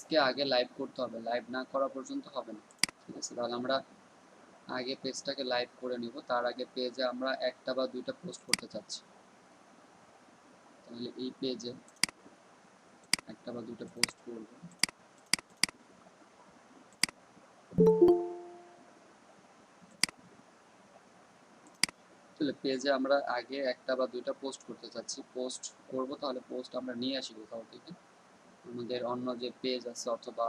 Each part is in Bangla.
পেজকে আগে লাইভ করতে হবে, লাইভ না করা পর্যন্ত হবে না। ঠিক আছে, তাহলে আমরা আগে পেজটাকে লাইভ করে নিব। তার আগে পেজে আমরা একটা বা দুইটা পোস্ট করতে চাচ্ছি, তাহলে এই পেজে একটা বা দুইটা পোস্ট করব। তাহলে পেজে আমরা আগে একটা বা দুইটা পোস্ট করতে চাচ্ছি, পোস্ট করব। তাহলে পোস্ট আমরা নিয়ে আসি কোথাও থেকে, আমাদের অন্য যে পেজ আছে অথবা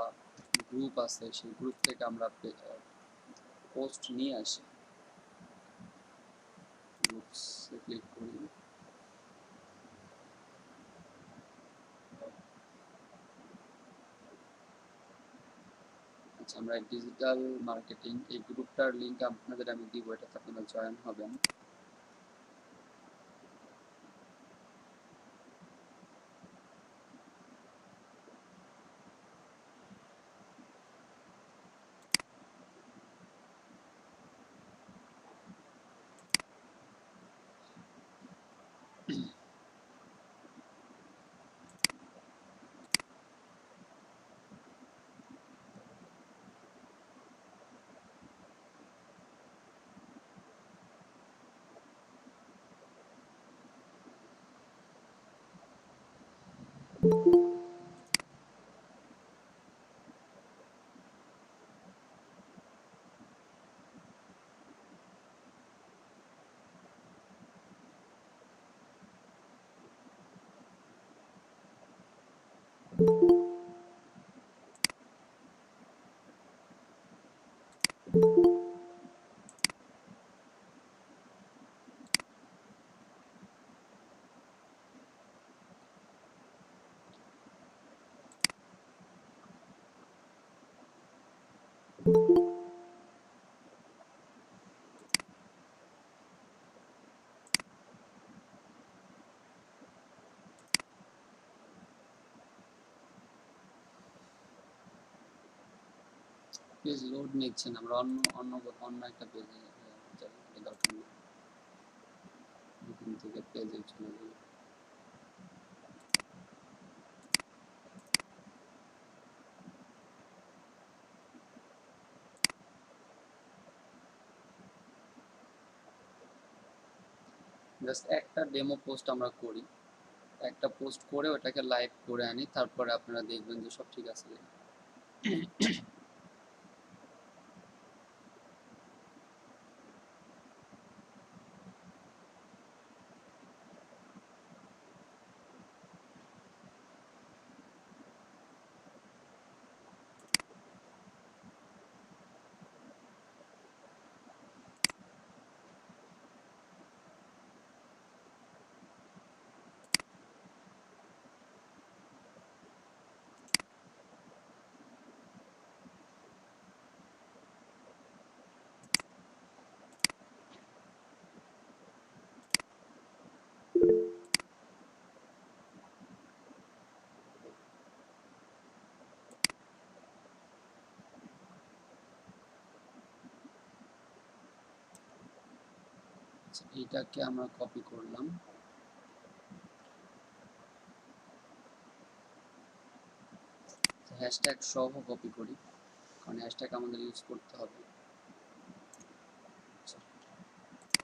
গ্রুপ আছে সেই গ্রুপ থেকে আমরা পোস্ট নিয়ে আসি। গ্রুপসে ক্লিক করি। আচ্ছা, আমরা ডিজিটাল মার্কেটিং এই গ্রুপটার লিঙ্ক আপনাদের আমি দিব, এটাতে আপনারা জয়েন হবেন। পেজ লোড নিচ্ছেন, আমরা অন্য একটা পেজে যাব, দরকার নেই, এখান থেকে পেজে চলে যাব। জাস্ট একটা ডেমো পোস্ট আমরা করি, একটা পোস্ট করে ওটাকে লাইভ করে আনি, তারপরে আপনারা দেখবেন যে সব ঠিক আছে। এইটাকে আমরা কপি করলাম, হ্যাশট্যাগ সহ কপি করি, কারণ হ্যাশট্যাগ আমাদের ইউজ করতে হবে।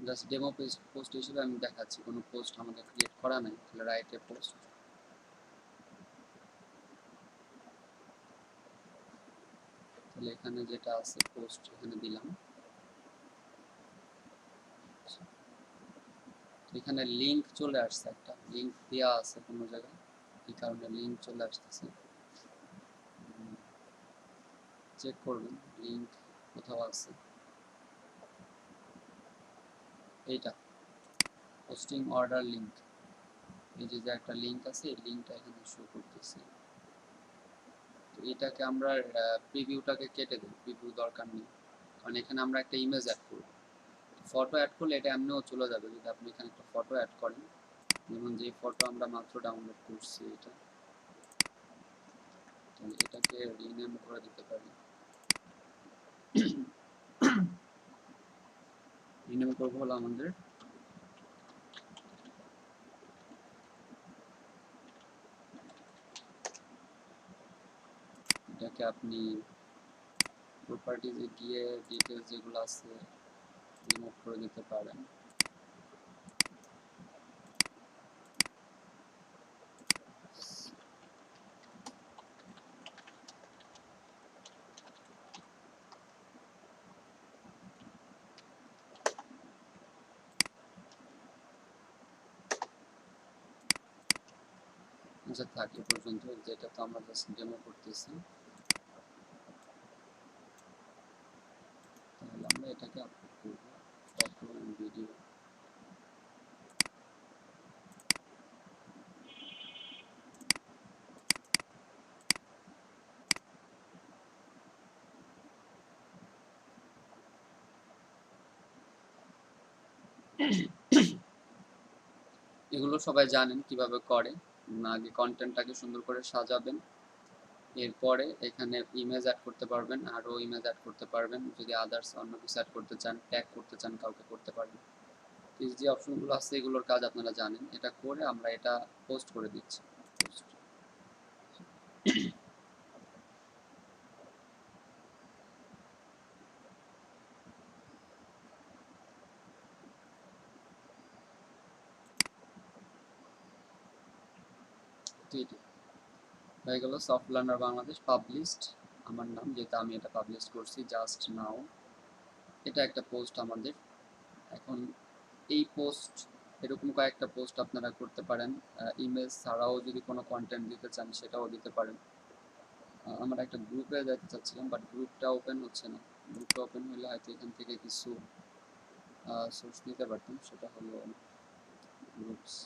জাস্ট ডেমো পোস্ট হিসেবে আমি দেখাচ্ছি, কোনো পোস্ট আমাদের ক্রিয়েট করা নাই। তাহলে রাইটে পোস্ট, তাহলে এখানে যেটা আছে পোস্ট এখানে দিলাম। এখানে লিংক চলে আসছে, একটা লিংক দেওয়া আছে কোনো জায়গায়, এই কারণে লিংক চলে আসতেছে। চেক করবেন লিংক কোথাও আছে, এইটা পোস্টিং অর্ডার লিংক, এই যে একটা লিংক আছে, এই লিংকটা এখানে শো করতেছে। তো এটাকে আমরা প্রিভিউটাকে কেটে দেব, প্রিভিউ দরকার নেই, কারণ এখানে আমরা একটা ইমেজ অ্যাড করব। ফটো অ্যাড করলে এটা এমনিও চলে যাবে, যদি আপনি এখানে একটা ফটো অ্যাড করেন, যেমন যে ফটো আমরা মাত্র ডাউনলোড করছি এটা, তাহলে এটাকে রিনেম করে দিতে পারি। রিনেম করবো হলো আমাদের থেকে আপনি প্রপার্টিজে গিয়ে ডিটেলস যেগুলো আছে রিমুভ করে দিতে পারেন। আচ্ছা থাক এ পর্যন্ত, যেটা তো আমরা জাস্ট ডেমো করতেছি। তাহলে আমরা এটাকে আপলোড করব, ফটো এন্ড ভিডিও। এগুলো সবাই জানেন কিভাবে করে। আগে কন্টেন্টটাকে সুন্দর করে সাজাবেন, এরপরে এখানে ইমেজ অ্যাড করতে পারবেন, আরও ইমেজ অ্যাড করতে পারবেন। যদি আদার্স অন্য কিছু অ্যাড করতে চান, ট্যাগ করতে চান কাউকে, করতে পারবেন। এই যে অপশনগুলো আছে এগুলোর কাজ আপনারা জানেন। এটা করে আমরা এটা পোস্ট করে দিচ্ছি। হয়ে গেল সফট লার্নার বাংলাদেশ পাবলিশড। আমার নাম, যেহেতু আমি এটা পাবলিশ করছি জাস্ট নাও, এটা একটা পোস্ট আমাদের। এখন এই পোস্ট, এরকম কয়েকটা পোস্ট আপনারা করতে পারেন। ইমেজ ছাড়াও যদি কোনো কন্টেন্ট দিতে চান সেটাও দিতে পারেন। আমরা একটা গ্রুপে যেতে চাচ্ছিলাম, বাট গ্রুপটা ওপেন হচ্ছে না। গ্রুপটা ওপেন হলে হয়তো এখান থেকে কিছু সোর্স নিতে পারতাম। সেটা হলো গ্রুপস।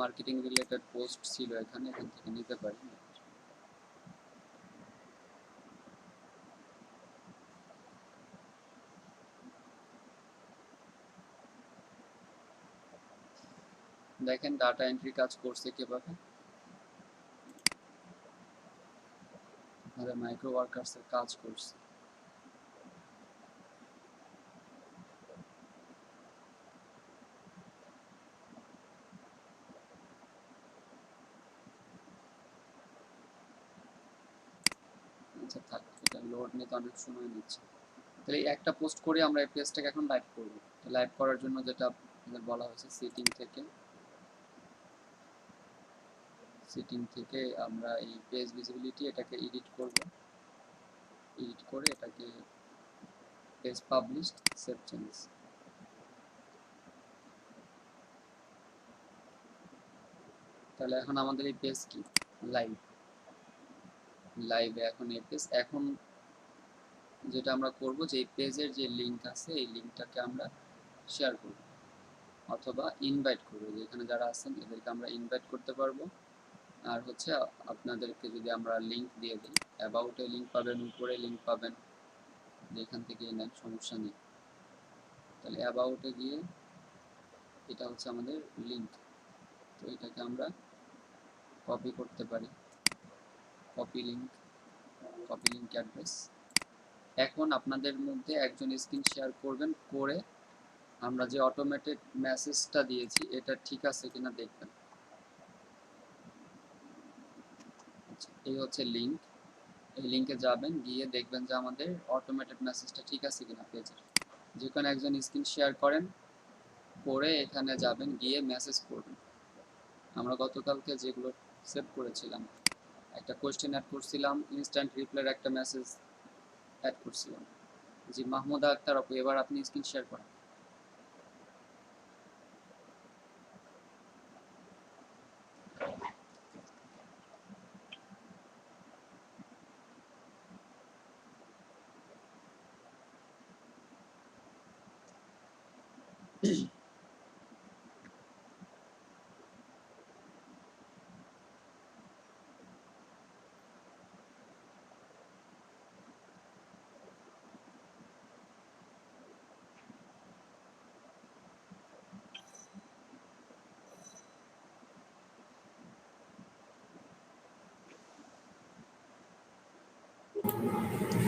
মার্কেটিং রিলেটেড পোস্ট ছিল এখানে, এখান থেকে নিতে পারি। দেখেন ডাটা এন্ট্রি কাজ করছে কিভাবে। মাইক্রো ওয়ার্কার্সের কাজ করছে। আচ্ছা থাক, এটা লোড নিতে অনেক সময় নিচ্ছে। তাহলে একটা পোস্ট করে আমরা এই পেজটাকে এখন লাইভ করব। লাইভ করার জন্য যেটা আমাদের বলা হয়েছে, সেটিং থেকে আমরা এই পেজ ভিজিবিলিটি এটাকে এডিট করব। এডিট করে এটাকে পেজ পাবলিশড, সেভ চেঞ্জ। তাহলে এখন আমাদের এই পেজ কি লাইভে এখন এই পেজ। এখন যেটা আমরা করব, যে এই পেজের যে লিংক আছে এই লিংকটাকে আমরা শেয়ার করব অথবা ইনভাইট করব। যেখানে যারা আছেন এদেরকে আমরা ইনভাইট করতে পারবো। আর হচ্ছে আপনাদেরকে যদি আমরা লিংক দিয়ে দিই, অ্যাবাউটে লিংক পাবেন, উপরে লিংক পাবেন, যেখান থেকে নেন সমস্যা নেই। তাহলে অ্যাবাউটে গিয়ে এটা হচ্ছে আমাদের লিংক, তো এটাকে আমরা কপি করতে পারি। Copy link address. এখন আপনাদের মধ্যে একজন স্ক্রিন শেয়ার করবেন, করে আমরা যে অটোমেটেড মেসেজটা দিয়েছি এটা ঠিক আছে কিনা দেখবেন। এই হচ্ছে লিংক, এই লিংকে যাবেন, গিয়ে দেখবেন যে আমাদের অটোমেটেড মেসেজটা ঠিক আছে কিনা পেজের। যে কোনো একজন স্ক্রিন শেয়ার করেন, করে এখানে যাবেন, গিয়ে মেসেজ করবেন। আমরা গতকালকে যেগুলো সেভ করেছিলাম, একটা কোয়েশ্চেন অ্যাড করছিলাম, ইনস্ট্যান্ট রিপ্লাইয়ের একটা মেসেজ অ্যাড করছিলাম। জি মাহমুদা আক্তার আপু, এবার আপনি স্ক্রিন শেয়ার করেন।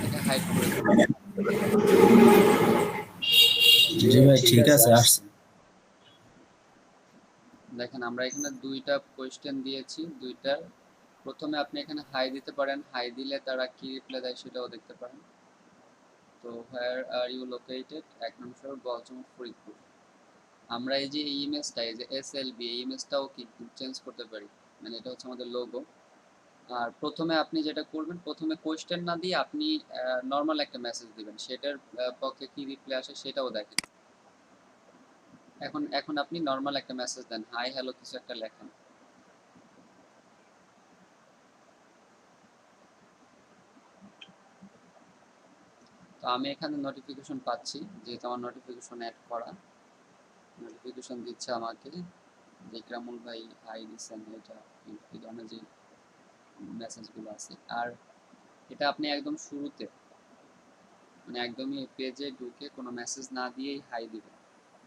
এটা হাইড করে দেবেন। জি ভাই ঠিক আছে, আসছে। দেখেন দেখেন আমরা এখানে দুইটা কোয়েশ্চেন দিয়েছি, দুইটার প্রথমে আপনি এখানে হাই দিতে পারেন, হাই দিলে তারা কি রিপ্লাই দেয় সেটাও দেখতে পারেন। তো হোয়ার আর ইউ লোকেটেড, 1 নম্বর গলচমক ফরিদপুর। আমরা এই যে এই ইমেজটা, এই যে এসএলবি, এই ইমেজটাও কি চেঞ্জ করতে পারি, মানে এটা হচ্ছে আমাদের লোগো। আর প্রথমে আপনি যেটা করবেন, প্রথমে কোয়েশ্চেন না দিয়ে আপনি নর্মাল একটা মেসেজ দিবেন, সেটার পক্ষে কি রিপ্লাই আসে সেটাও দেখেন। এখন এখন আপনি নর্মাল একটা মেসেজ দেন, হাই হ্যালো কিছু একটা লেখেন। তো আমি এখানে নোটিফিকেশন পাচ্ছি, যেহেতু আমার নোটিফিকেশন অ্যাড করা, নোটিফিকেশন দিচ্ছে আমাকে যে ইকরামুল ভাই হাই দিচ্ছেন, এটা এই ধরনের যে মেসেজগুলো আছে। আর এটা আপনি একদম শুরুতে, মানে একদমই পেজে ঢুকে কোনো মেসেজ না দিয়েই হাই দিবেন।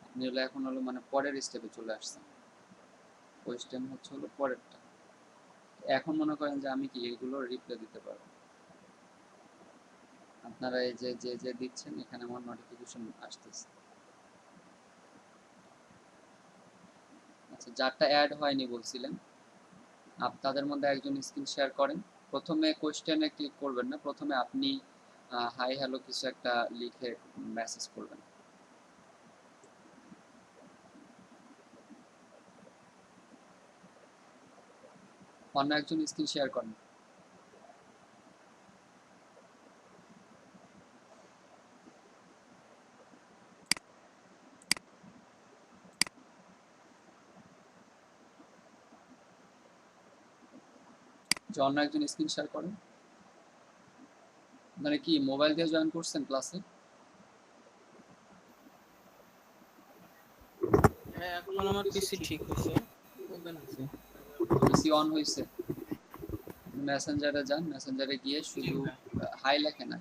আপনি হলো এখন হলো মানে পরের স্টেপে চলে আসছেন, কোয়েশ্চেন হচ্ছে হলো পরেরটা। এখন মনে করেন যে আমি কি এগুলো রিপ্লাই দিতে পারবো, আপনারা এই যে যে যে দিচ্ছেন এখানে আমার নোটিফিকেশন আসতেছে। আচ্ছা, যারটা অ্যাড হয়নি বলছিলেন, তাদের মধ্যে একজন স্ক্রিন শেয়ার করেন। প্রথমে কোয়েশ্চেনে ক্লিক করবেন না, প্রথমে আপনি হাই হ্যালো কিছু একটা লিখে মেসেজ করবেন। অন্য একজন স্ক্রিন শেয়ার করেন। যে অন্য একজন স্ক্রিন শেয়ার করেন। মানে কি মোবাইল দিয়ে জয়েন করছেন ক্লাসে? হ্যাঁ, এখন আমার পিসি ঠিক হয়েছে, ওপেন আছে। পিসি অন হয়েছে, মেসেঞ্জারে যান, মেসেঞ্জারে গিয়ে শুধু হাই লেখেন না।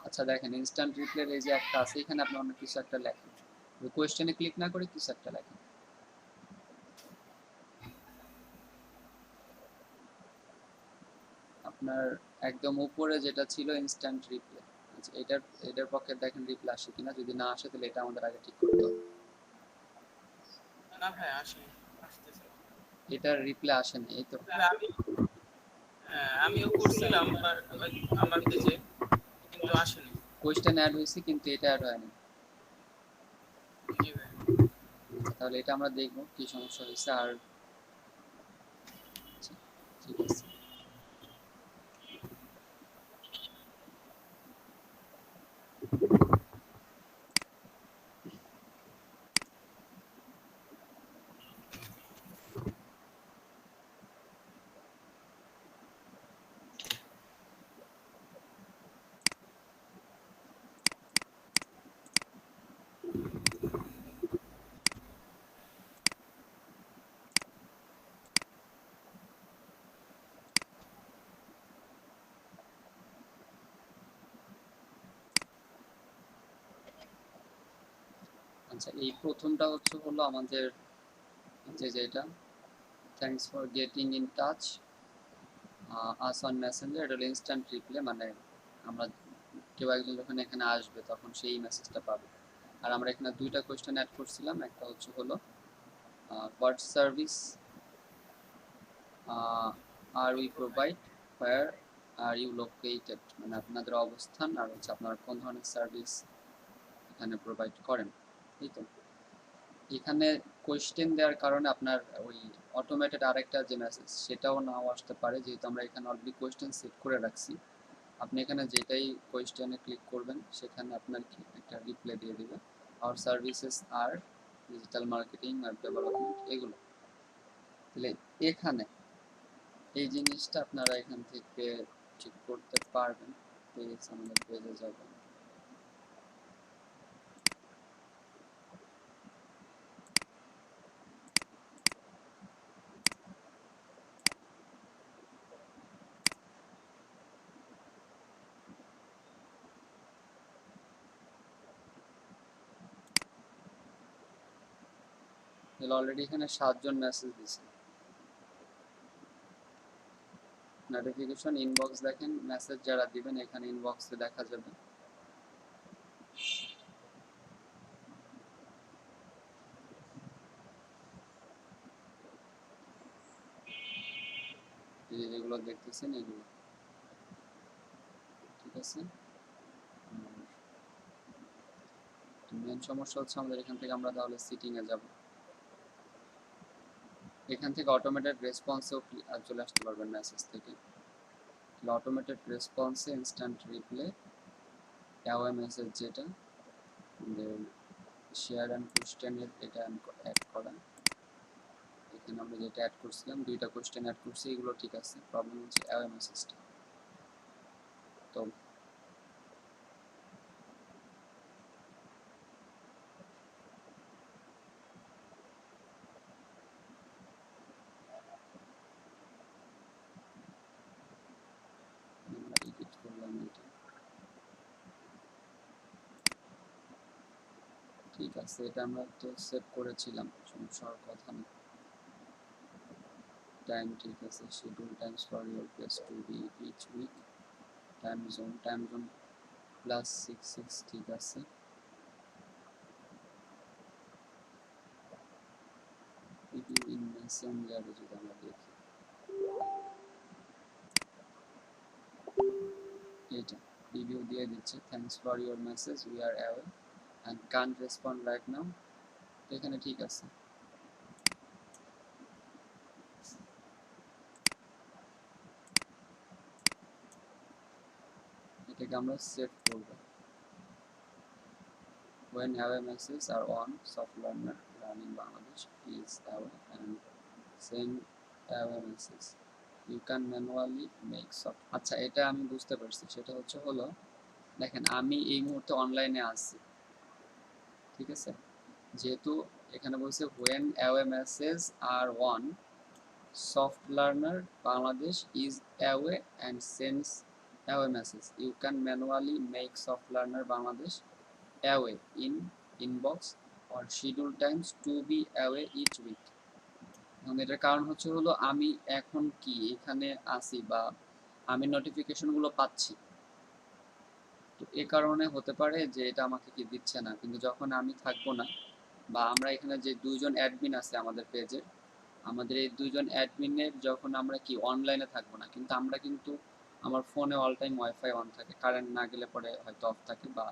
আচ্ছা দেখেন, ইনস্ট্যান্ট রিপ্লাই এই যে একটা আছে, এখানে আপনি অন্য কিছু একটা লেখেন, কোয়েশ্চেনে ক্লিক না করে কিছু একটা লেখেন। আপনার একদম উপরে যেটা ছিল ইনস্ট্যান্ট রিপ্লাই, আচ্ছা এটার এটার পক্ষে দেখেন রিপ্লাই আসে কিনা, যদি না আসে তাহলে এটা আমাদের আগে ঠিক করতে হবে। না ভাই, আসেনি, আসতেছে। এটার রিপ্লাই আসে না, এই তো। আমিও করছিলাম আমার পেজে, কিন্তু আসেনি। কোয়েশ্চেন অ্যাড হয়েছে কিন্তু এটা অ্যাড হয়নি। জি ভাই। তাহলে এটা আমরা দেখবো কি সমস্যা হয়েছে। আর আচ্ছা, ঠিক আছে। আচ্ছা, এই প্রথমটা হচ্ছে হলো আমাদের যে যেটা thanks for getting in touch us on Messenger, এটা হলো ইনস্ট্যান্ট রিপ্লাই, মানে আমরা কেউ একজন যখন এখানে আসবে তখন সেই মেসেজটা পাবে। আর আমরা এখানে দুইটা কোয়েশ্চেন অ্যাড করছিলাম, একটা হচ্ছে হলো what service are we provide, where are you located, মানে আপনাদের অবস্থান আর হচ্ছে আপনারা কোন ধরনের সার্ভিস এখানে প্রোভাইড করেন। এই তো এখানে কোয়েশ্চেন দেওয়ার কারণে আপনার ওই অটোমেটেড আরেকটা যে মেসেজ সেটাও নাও আসতে পারে, যেহেতু আমরা এখানে অলরেডি কোয়েশ্চেন সেট করে রাখছি। আপনি এখানে যেটাই কোয়েশ্চেনে ক্লিক করবেন সেখানে আপনার কি একটা রিপ্লাই দিয়ে দিবে, our services are digital marketing আর ডেভেলপমেন্ট, এগুলো। তাহলে এখানে এই জিনিসটা আপনারা এখান থেকে ঠিক করতে পারবেন। পেজ, আমাদের পেজে যাবেন, অলরেডি এখানে 7 জন মেসেজ দিছে। নোটিফিকেশন ইনবক্স দেখেন, মেসেজ যারা দিবেন এখানে ইনবক্সে দেখা যাবে। যেগুলো দেখতেছেন এগুলো, ঠিক আছে। মেন সমস্যা হচ্ছে আমাদের এখান থেকে আমরা তাহলে সিটিং এ যাব, এখান থেকে অটোমেটেড রেসপন্সেও চলে আসতে পারবেন মেসেজ থেকে। অটোমেটেড রেসপন্সে ইনস্ট্যান্ট রিপ্লে অ্যাওয়ে মেসেজ যেটা শেয়ার অ্যান্ড কোশ্চেনের এটা অ্যাড করা, এখানে আমরা যেটা অ্যাড করছিলাম দুইটা কোশ্চেন অ্যাড করছি, এগুলো ঠিক আছে। প্রবলেম হচ্ছে অ্যাওয়ে মেসেজটা। তো আমরা এডিট করলাম এটা, ঠিক আছে। এটা আমরা তো সেভ করেছিলাম, সমস্যা হওয়ার কথা না। টাইম ঠিক আছে, schedule times for your page to be each week, time zone +66 ঠিক আছে। রিভিউ ইন মেসেঞ্জারে যদি আমরা দেখি, এটা রিভিউ দিয়ে দিচ্ছে, thanks for your message, we are away and can't respond right now. এখানে ঠিক আছে। এটাকে আমরা সেভ করব। When away messages are on, soft learner learning Bangladesh is away and send away message. You can manually make soft. আচ্ছা, এটা আমি বুঝতে পারছি। সেটা হলো দেখেন আমি এই মুহূর্তে অনলাইনে আছি, ঠিক আছে। যেহেতু এখানে বলছে when away messages are on, soft learner Bangladesh is away and sends away message. You can manually make soft learner Bangladesh away in inbox or schedule times to be away each week. এবং এটার কারণ হলো আমি এখন কি এখানে আছি বা আমি নোটিফিকেশনগুলো পাচ্ছি, তো এ কারণে হতে পারে যে এটা আমাকে কি দিচ্ছে না। কিন্তু যখন আমি থাকবো না বা আমরা এখানে যে দুইজন অ্যাডমিন আছে আমাদের পেজের, আমাদের এই দুইজন অ্যাডমিনের যখন আমরা কি অনলাইনে থাকবো না, কিন্তু আমরা কিন্তু আমার ফোনে অল টাইম ওয়াইফাই অন থাকে, কারেন্ট না গেলে পরে হয়তো অফ থাকে বা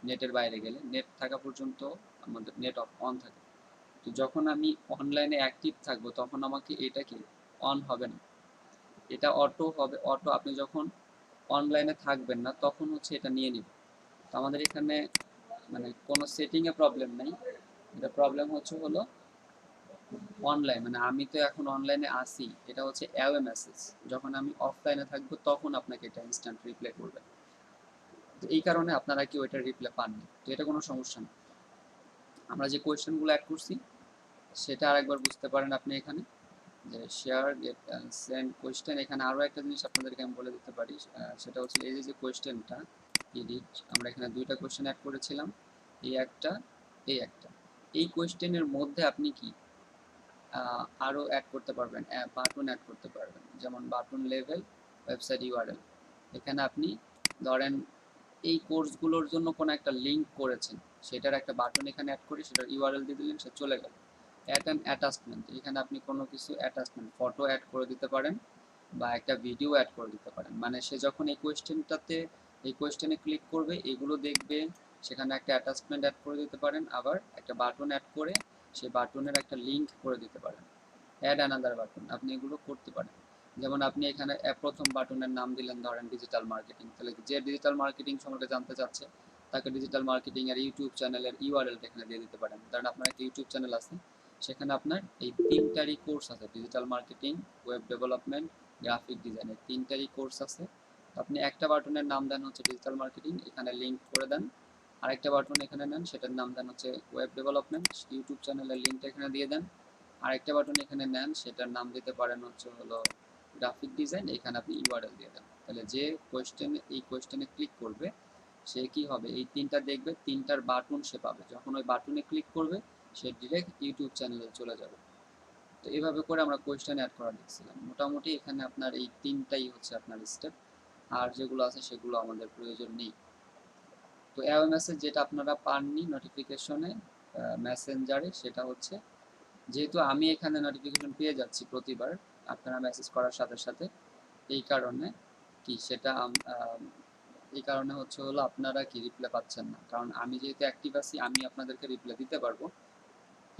নেটের বাইরে গেলে, নেট থাকা পর্যন্ত আমাদের নেট অন থাকে। তো যখন আমি অনলাইনে অ্যাক্টিভ থাকবো তখন আমাকে এটা কি অন হবে না, এটা অটো হবে। অটো আপনি যখন অনলাইনে থাকবেন না তখন এটা নিয়ে নিবে। তো আমাদের এখানে মানে কোনো সেটিংয়ে প্রবলেম নাই, এটা প্রবলেম হলো অনলাইন, মানে আমি তো এখন অনলাইনে আসি, এটা অ্যাওয়ে মেসেজ। যখন আমি অফলাইনে থাকবো তখন আপনাকে এটা ইনস্ট্যান্ট রিপ্লাই করবে। তো এই কারণে আপনারা কি ওইটা রিপ্লাই পাননি, তো এটা কোনো সমস্যা না। আমরা যে কোয়েশ্চেনগুলো অ্যাড করছি সেটা আরেকবার বুঝতে পারেন আপনি এখানে, যে শেয়ার গেট সেন্ড কোয়েশ্চেন। এখানে আরও একটা জিনিস আপনাদেরকে আমি বলে দিতে পারি, সেটা এই যে কোয়েশ্চেনটা এডিট, আমরা এখানে দুইটা কোয়েশ্চেন অ্যাড করেছিলাম, এই একটা এই একটা। এই কোয়েশ্চেনের মধ্যে আপনি কি আরও অ্যাড করতে পারবেন, বাটন অ্যাড করতে পারবেন, যেমন বাটন লেভেল, ওয়েবসাইট ইউআরএল। এখানে আপনি ধরেন এই কোর্সগুলোর জন্য কোনো একটা লিঙ্ক করেছেন, সেটার একটা বাটন এখানে অ্যাড করে সেটার ইউআরএল দিয়ে দিলেন, সে চলে গেল। অ্যাড অ্যান অ্যাটাচমেন্ট, এখানে আপনি কোনো কিছু অ্যাটাচমেন্ট ফটো অ্যাড করে দিতে পারেন বা একটা ভিডিও অ্যাড করে দিতে পারেন। মানে সে যখন এই কোয়েশ্চেনে ক্লিক করবে, এগুলো দেখবে, সেখানে একটা অ্যাটাচমেন্ট অ্যাড করে দিতে পারেন, আবার একটা বাটন অ্যাড করে সেই বাটনের একটা লিঙ্ক করে দিতে পারেন, অ্যাড অ্যানাদার বাটন, আপনি এগুলো করতে পারেন। যেমন আপনি এখানে প্রথম বাটনের নাম দিলেন ধরেন ডিজিটাল মার্কেটিং, তাহলে যে ডিজিটাল মার্কেটিং সম্পর্কে জানতে চাচ্ছে তাকে ডিজিটাল মার্কেটিং এর ইউটিউব চ্যানেলের ইউআরএলটা এখানে দিয়ে দিতে পারেন। ধরেন আপনার একটা ইউটিউব চ্যানেল আছে, সেখানে আপনার এই তিনটারই কোর্স আছে, digital marketing, web development, graphic design, এই তিনটারই কোর্স আছে। আপনি একটা বাটনের নাম দেন ডিজিটাল মার্কেটিং, এখানে লিঙ্ক করে দেন। আরেকটা বাটন এখানে নেন, সেটার নাম দেন ওয়েব ডেভেলপমেন্ট, ইউটিউব চ্যানেলের লিঙ্কটা এখানে দিয়ে দেন। আরেকটা বাটন এখানে নেন, সেটার নাম দিতে পারেন হলো গ্রাফিক ডিজাইন, এখানে আপনি ইউআরএল দিয়ে দেন। তাহলে যে এই কোয়েশ্চেনে ক্লিক করবে সে কি হবে, এই তিনটা দেখবে, তিনটার বাটন সে পাবে, যখন ওই বাটনে ক্লিক করবে সে ডিরেক্ট ইউটিউব চ্যানেলে চলে যাবে। তো এইভাবে করে আমরা কোয়েশ্চেন অ্যাড করা দেখছিলাম। মোটামুটি এখানে আপনার এই তিনটাই আপনার স্টেপ, আর যেগুলো আছে সেগুলো আমাদের প্রয়োজন নেই। তো অ্যাওয়ে মেসেজ যেটা আপনারা পাননি নোটিফিকেশনে মেসেঞ্জারে, সেটা যেহেতু আমি এখানে নোটিফিকেশন পেয়ে যাচ্ছি প্রতিবার, আপনারা মেসেজ করার সাথে সাথে এই কারণে কি সেটা এই কারণে হচ্ছে হলো আপনারা কি রিপ্লাই পাচ্ছেন না, কারণ আমি যেহেতু অ্যাক্টিভ আছি আমি আপনাদেরকে রিপ্লাই দিতে পারবো,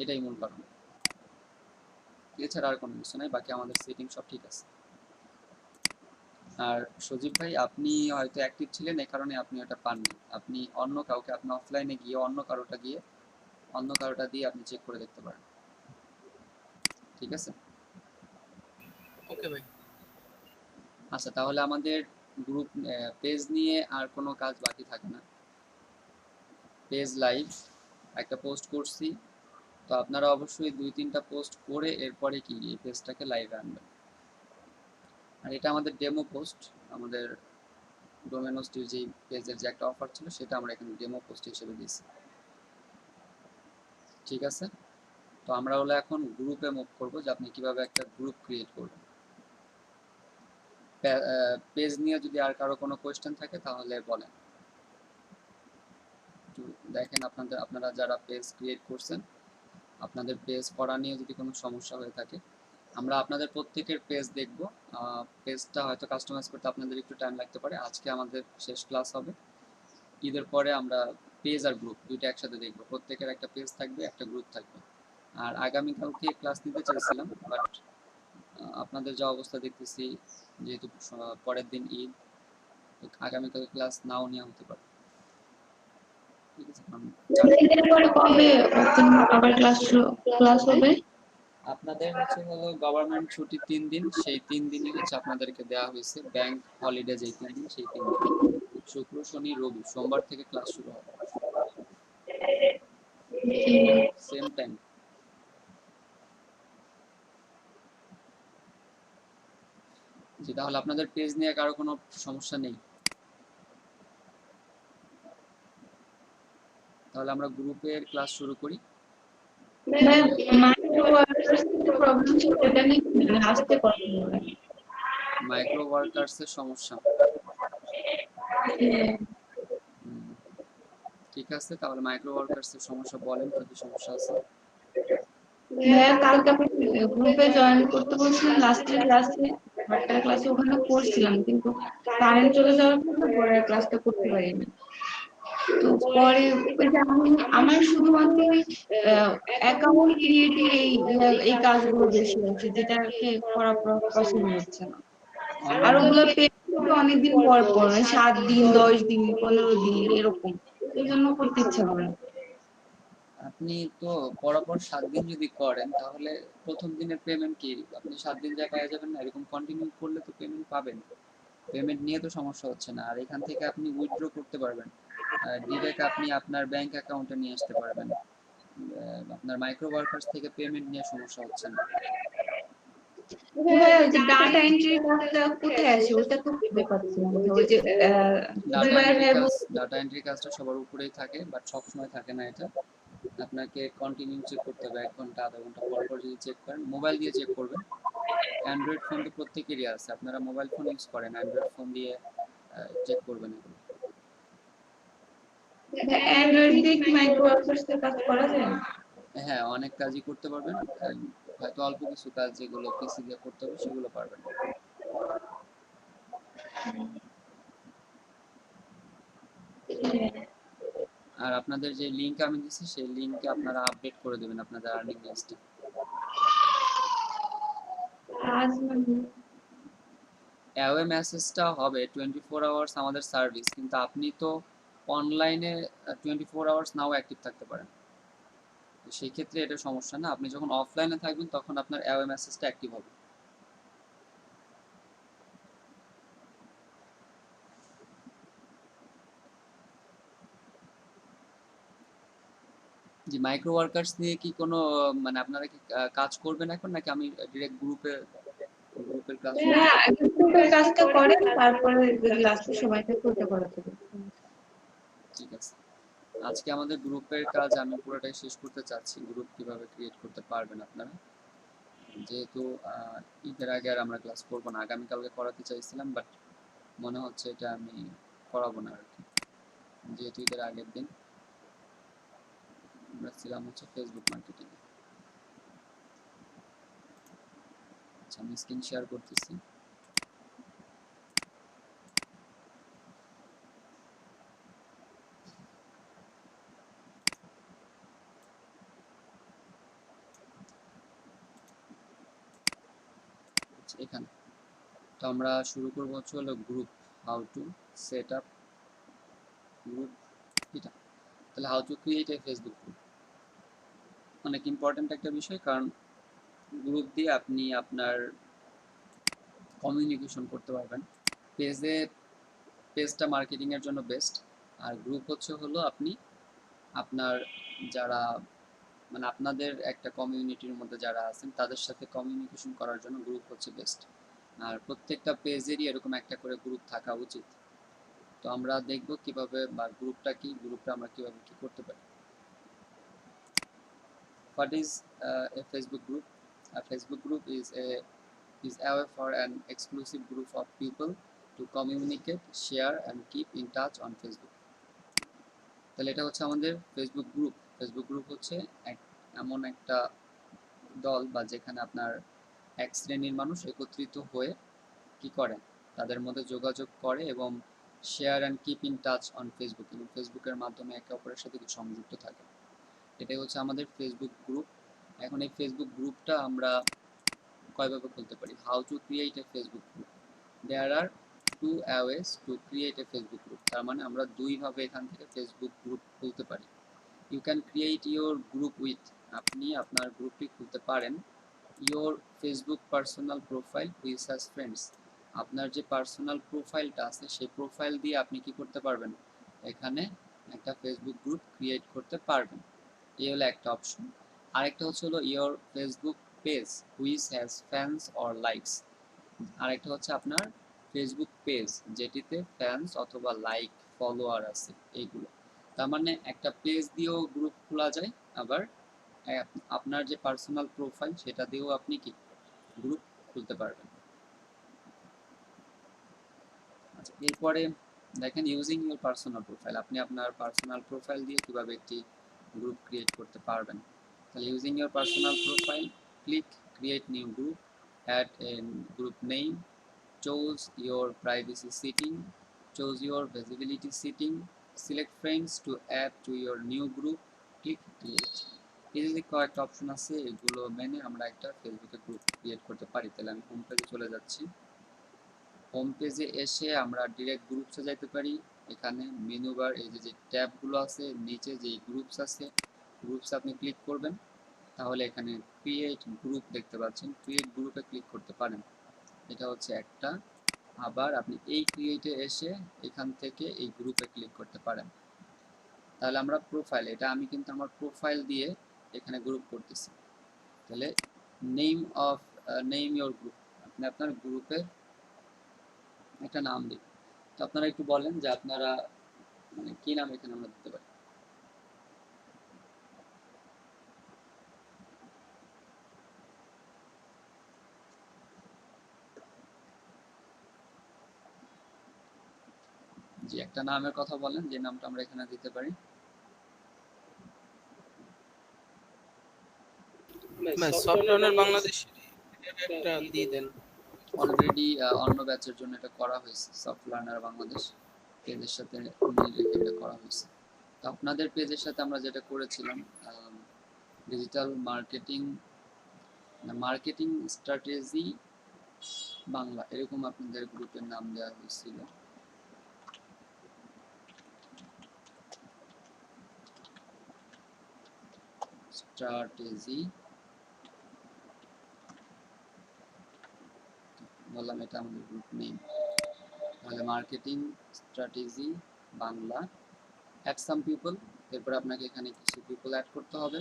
এটাই মূল কারণ। এছাড়া আর কোনো কিছু নাই, বাকি আমাদের সেটিং সব ঠিক আছে। আর সজীব ভাই, আপনি হয়তো অ্যাক্টিভ ছিলেন এই কারণে আপনি ওটা পাননি। আপনি অন্য কাউকে, আপনি অফলাইনে গিয়ে অন্য কারোটা দিয়ে আপনি চেক করে দেখতে পারেন। ঠিক আছে? ওকে ভাই। আচ্ছা, তাহলে আমাদের গ্রুপ পেজ নিয়ে আর কোনো কাজ বাকি থাকে না। পেজ লাইভ একটা পোস্ট করছি, তো আপনারা অবশ্যই 2-3টা পোস্ট করে এরপরে কি এই পেজটাকে লাইভে আনবেন। আর এটা আমাদের ডেমো পোস্ট, আমাদের ডোমেনোসটির যে পেজের যে একটা অফার ছিল সেটা আমরা এখানে ডেমো পোস্ট হিসেবে দিয়েছি। ঠিক আছে? তো আমরা হলো এখন গ্রুপে মুভ করব, যে আপনি কিভাবে একটা গ্রুপ ক্রিয়েট করবেন। পেজ নিয়ে যদি আর কারো কোনো কোয়েশ্চেন থাকে তাহলে বলেন। একটু দেখেন আপনারা যারা পেজ ক্রিয়েট করছেন, আপনাদের পেজ করা নিয়ে যদি কোনো সমস্যা হয়ে থাকে, আমরা আপনাদের প্রত্যেকের পেজ দেখব। পেজটা হয়তো কাস্টমাইজ করতে আপনাদের একটু টাইম লাগতে পারে। আজকে আমাদের শেষ ক্লাস হবে, ঈদের পরে আমরা পেজ আর গ্রুপ দুইটা একসাথে দেখব। প্রত্যেকের একটা পেজ থাকবে, একটা গ্রুপ থাকবে। আর আগামীকালকে ক্লাস নিতে চাইছিলাম, বাট আপনাদের যা অবস্থা দেখতেছি, যেহেতু পরের দিন ঈদ, আগামীকাল ক্লাস নাও নেওয়া হতে পারে। ঠিক আছে? কবে আবার ক্লাস হবে? আপনাদের হচ্ছে হলো গভর্নমেন্ট ছুটি 3 দিন, সেই 3 দিনই হচ্ছে আপনাদেরকে দেওয়া হয়েছে। ব্যাংক হলিডে যেই 3 দিন, সেই 3 দিন শুক্র, শনি, রবি, সোমবার থেকে ক্লাস শুরু হবে, সেম টাইম। জি, তাহলে আপনাদের পেজ নিয়ে কারো কোনো সমস্যা নেই? তাহলে আমরা গ্রুপের ক্লাস শুরু করি। মাইক্রো ওয়ার্কার্সের সমস্যা। ঠিক আছে, তাহলে মাইক্রো ওয়ার্কার্সের সমস্যা বলেন, কি কি সমস্যা আছে? হ্যাঁ, কালকে আপনি গ্রুপে জয়েন করতে বলছিলেন লাস্টের ক্লাসে ওখানে পড়ছিলাম, কিন্তু কারেন্ট চলে যাওয়ার পরে ক্লাসটা করতে পারিনি। তো পরে আমার শুধুমাত্র অ্যাকাউন্ট ক্রিয়েটিং এই কাজগুলো বেশি আছে, যেটাকে করা পছন্দ হচ্ছে না। আর ওগুলো অনেকদিন পর পর 7 দিন, 10 দিন, 15 দিন এরকম, এই জন্য করতে ইচ্ছা করে। আপনি তো পরপর 7 দিন যদি করেন, তাহলে প্রথম দিনের পেমেন্ট কি আপনি 7 দিন যা পেয়ে যাবেন না? এরকম কন্টিনিউ করলে তো পেমেন্ট পাবেন। পেমেন্ট নিয়ে তো সমস্যা হচ্ছে না। আর এখান থেকে আপনি উইথড্র করতে পারবেন, ডিরেক্ট আপনি আপনার ব্যাংক অ্যাকাউন্টে নিয়ে আসতে পারবেন। আপনার মাইক্রো ওয়ার্কার্স থেকে পেমেন্ট নিয়ে সমস্যা হচ্ছে না। যে ডাটা এন্ট্রি কাজটা কোথায় আসে, ওটা তো বুঝতে পারছি না। ওই যে ডাটা এন্ট্রি কাজটা সবার উপরেই থাকে, বাট সবসময় থাকে না এটা। আপনাকে কন্টিনিউ চেক করতে হবে, 1 ঘন্টা আধা ঘন্টা পর পর যদি চেক করেন, মোবাইল দিয়ে চেক করবেন। অ্যান্ড্রয়েড ফোন তো প্রত্যেকেরই আছে, আপনারা মোবাইল ফোন ইউজ করেন, অ্যান্ড্রয়েড ফোন দিয়ে চেক করবেন এগুলো। অ্যান্ড্রয়েড দিয়ে কি মাইক্রো ওয়ার্কার্সের কাজ করা যায়? হ্যাঁ, অনেক কাজই করতে পারবেন। হয়তো অল্প কিছু কাজ যেগুলো পিসি দিয়ে করতে হবে সেগুলো পারবেন। আর আপনাদের যে লিংক আমি দিচ্ছি, সেই লিংকে আপনারা আপডেট করে দেবেন আপনাদের আর্নিং লিস্টে। অ্যাওয়ে মেসেজটা হবে 24 আওয়ার্স আমাদের সার্ভিস, কিন্তু আপনি তো অনলাইনে 24 আওয়ার্স নাও অ্যাক্টিভ থাকতে পারেন। তো সেই ক্ষেত্রে এটা সমস্যা না, আপনি যখন অফলাইনে থাকবেন তখন আপনার অ্যাওয়ে মেসেজটা অ্যাক্টিভ হবে। জি, মাইক্রো ওয়ার্কার্স নিয়ে কি কোনো মানে আপনারা কি কাজ করবেন এখন, নাকি আমি ডিরেক্ট গ্রুপের ক্লাস? হ্যাঁ, গ্রুপের কাজটা করেন, তারপরে লাস্টে সময়টা করতে পারে। ঠিক আছে, আজকে আমাদের গ্রুপের কাজ আমি পুরোটাই শেষ করতে চাচ্ছি। গ্রুপ কিভাবে ক্রিয়েট করতে পারবেন আপনারা, যেহেতু ঈদের আগে আর আমরা ক্লাস করবো না। আগামীকালকে করাতে চাইছিলাম, বাট মনে হচ্ছে এটা আমি করাবো না আর কি, যেহেতু ঈদের আগের দিন। আমরা ছিলাম হচ্ছে ফেসবুক মার্কেটিং। আচ্ছা, আমি স্ক্রিন শেয়ার করতেছি। আচ্ছা, এখানে তো আমরা শুরু করবো হচ্ছে হলো group, how to set up group. এটা তাহলে how to create a Facebook group অনেক ইম্পর্ট্যান্ট একটা বিষয়, কারণ গ্রুপ দিয়ে আপনি আপনার কমিউনিকেশন করতে পারবেন। পেজটা মার্কেটিং এর জন্য বেস্ট, আর গ্রুপ হচ্ছে হলো আপনি আপনার যারা মানে আপনাদের একটা কমিউনিটির মধ্যে যারা আছেন তাদের সাথে কমিউনিকেশন করার জন্য গ্রুপ হচ্ছে বেস্ট। আর প্রত্যেকটা পেজেরই এরকম একটা করে গ্রুপ থাকা উচিত। তো আমরা দেখব কিভাবে, বা গ্রুপটা কি, গ্রুপটা আমরা কিভাবে কি করতে পারি। What is a Facebook group? A Facebook group is a way for an exclusive group of people to communicate, share and keep in touch on Facebook. তাহলে এটা হচ্ছে আমাদের ফেসবুক গ্রুপ। ফেসবুক গ্রুপ হচ্ছে এমন একটা দল বা যেখানে আপনার এক শ্রেণীর মানুষ একত্রিত হয়ে কি করে, তাদের মধ্যে যোগাযোগ করে এবং share and keep in touch on Facebook, এবং ফেসবুকের মাধ্যমে একে অপরের সাথে সংযুক্ত থাকে। এটাই হচ্ছে আমাদের ফেসবুক গ্রুপ। এখন এই ফেসবুক গ্রুপটা আমরা কয়ভাবে খুলতে পারি? How to create a Facebook group. There are two ways to create a Facebook group. তার মানে আমরা দুইভাবে এখান থেকে ফেসবুক গ্রুপ খুলতে পারি। You can create your group with, আপনি আপনার গ্রুপটি খুলতে পারেন your Facebook personal profile which has friends. আপনার যে পার্সোনাল প্রোফাইলটা আছে সেই প্রোফাইল দিয়ে আপনি কি করতে পারবেন, এখানে একটা ফেসবুক গ্রুপ ক্রিয়েট করতে পারবেন। এই হলো একটা অপশন। আরেকটা হচ্ছে হলো your Facebook page which has fans or likes. আরেকটা হচ্ছে আপনার ফেসবুক পেজ যেটিতে ফ্যান্স অথবা লাইক ফলোয়ার আছে এইগুলো। তার মানে একটা পেজ দিয়েও গ্রুপ খোলা যায়, আবার আপনার যে পার্সোনাল প্রোফাইল সেটা দিয়েও আপনি কি গ্রুপ খুলতে পারবেন। আচ্ছা, এরপরে দেখেন ইউজিং ইউর পার্সোনাল প্রোফাইল, আপনি আপনার পার্সোনাল প্রোফাইল দিয়ে কিভাবে একটি গ্রুপ ক্রিয়েট করতে পারবেন। তাহলে using your personal profile, click create new group, add a group name, choose your privacy setting, choose your visibility setting, select friends to add to your new group, click create। এই যে কয়েকটা অপশন আছে এগুলো মেনে আমরা একটা ফেসবুকে গ্রুপ ক্রিয়েট করতে পারি। তাহলে আমি হোম পেজে চলে যাচ্ছি। হোম পেজে এসে আমরা ডিরেক্ট গ্রুপসে যাইতে পারি। এখানে মেনু বার এই যে ট্যাবগুলো আছে, নিচে যে গ্রুপস আছে, গ্রুপস আপনি ক্লিক করবেন, তাহলে এখানে ক্রিয়েট গ্রুপ দেখতে পাচ্ছেন, ক্রিয়েট গ্রুপে ক্লিক করতে পারেন। এটা হচ্ছে একটা। আবার আপনি এই ক্রিয়েটে এসে এখান থেকে এই গ্রুপে ক্লিক করতে পারেন। তাহলে আমরা প্রোফাইল, এটা আমি কিন্তু আমার প্রোফাইল দিয়ে এখানে গ্রুপ করতেছি। তাহলে name of name your group, আপনি আপনার গ্রুপের একটা নাম দিন। তো আপনারা একটু বলেন যে আপনারা মানে কি নাম এখানে আমরা দিতে পারি। যে একটা নামের কথা বলেন যে নামটা আমরা এখানে দিতে পারি। সফটওয়্যার বাংলাদেশ একটা দিয়ে দেন। অলরেডি অন্য ব্যাচের জন্য এটা করা হয়েছে, সফট লার্নার বাংলাদেশ পেজের সাথে মিল রেখে এটা করা হয়েছে। তো আপনাদের পেজের সাথে আমরা যেটা করেছিলাম digital marketing, marketing strategy Bangla, এরকম আপনাদের গ্রুপের নাম দেওয়া হয়েছিল। স্ট্র্যাটেজি বললাম, এটা আমাদের গ্রুপ নেম। তাহলে marketing strategy Bangla, add some people, এরপর আপনাকে এখানে কিছু পিপল অ্যাড করতে হবে।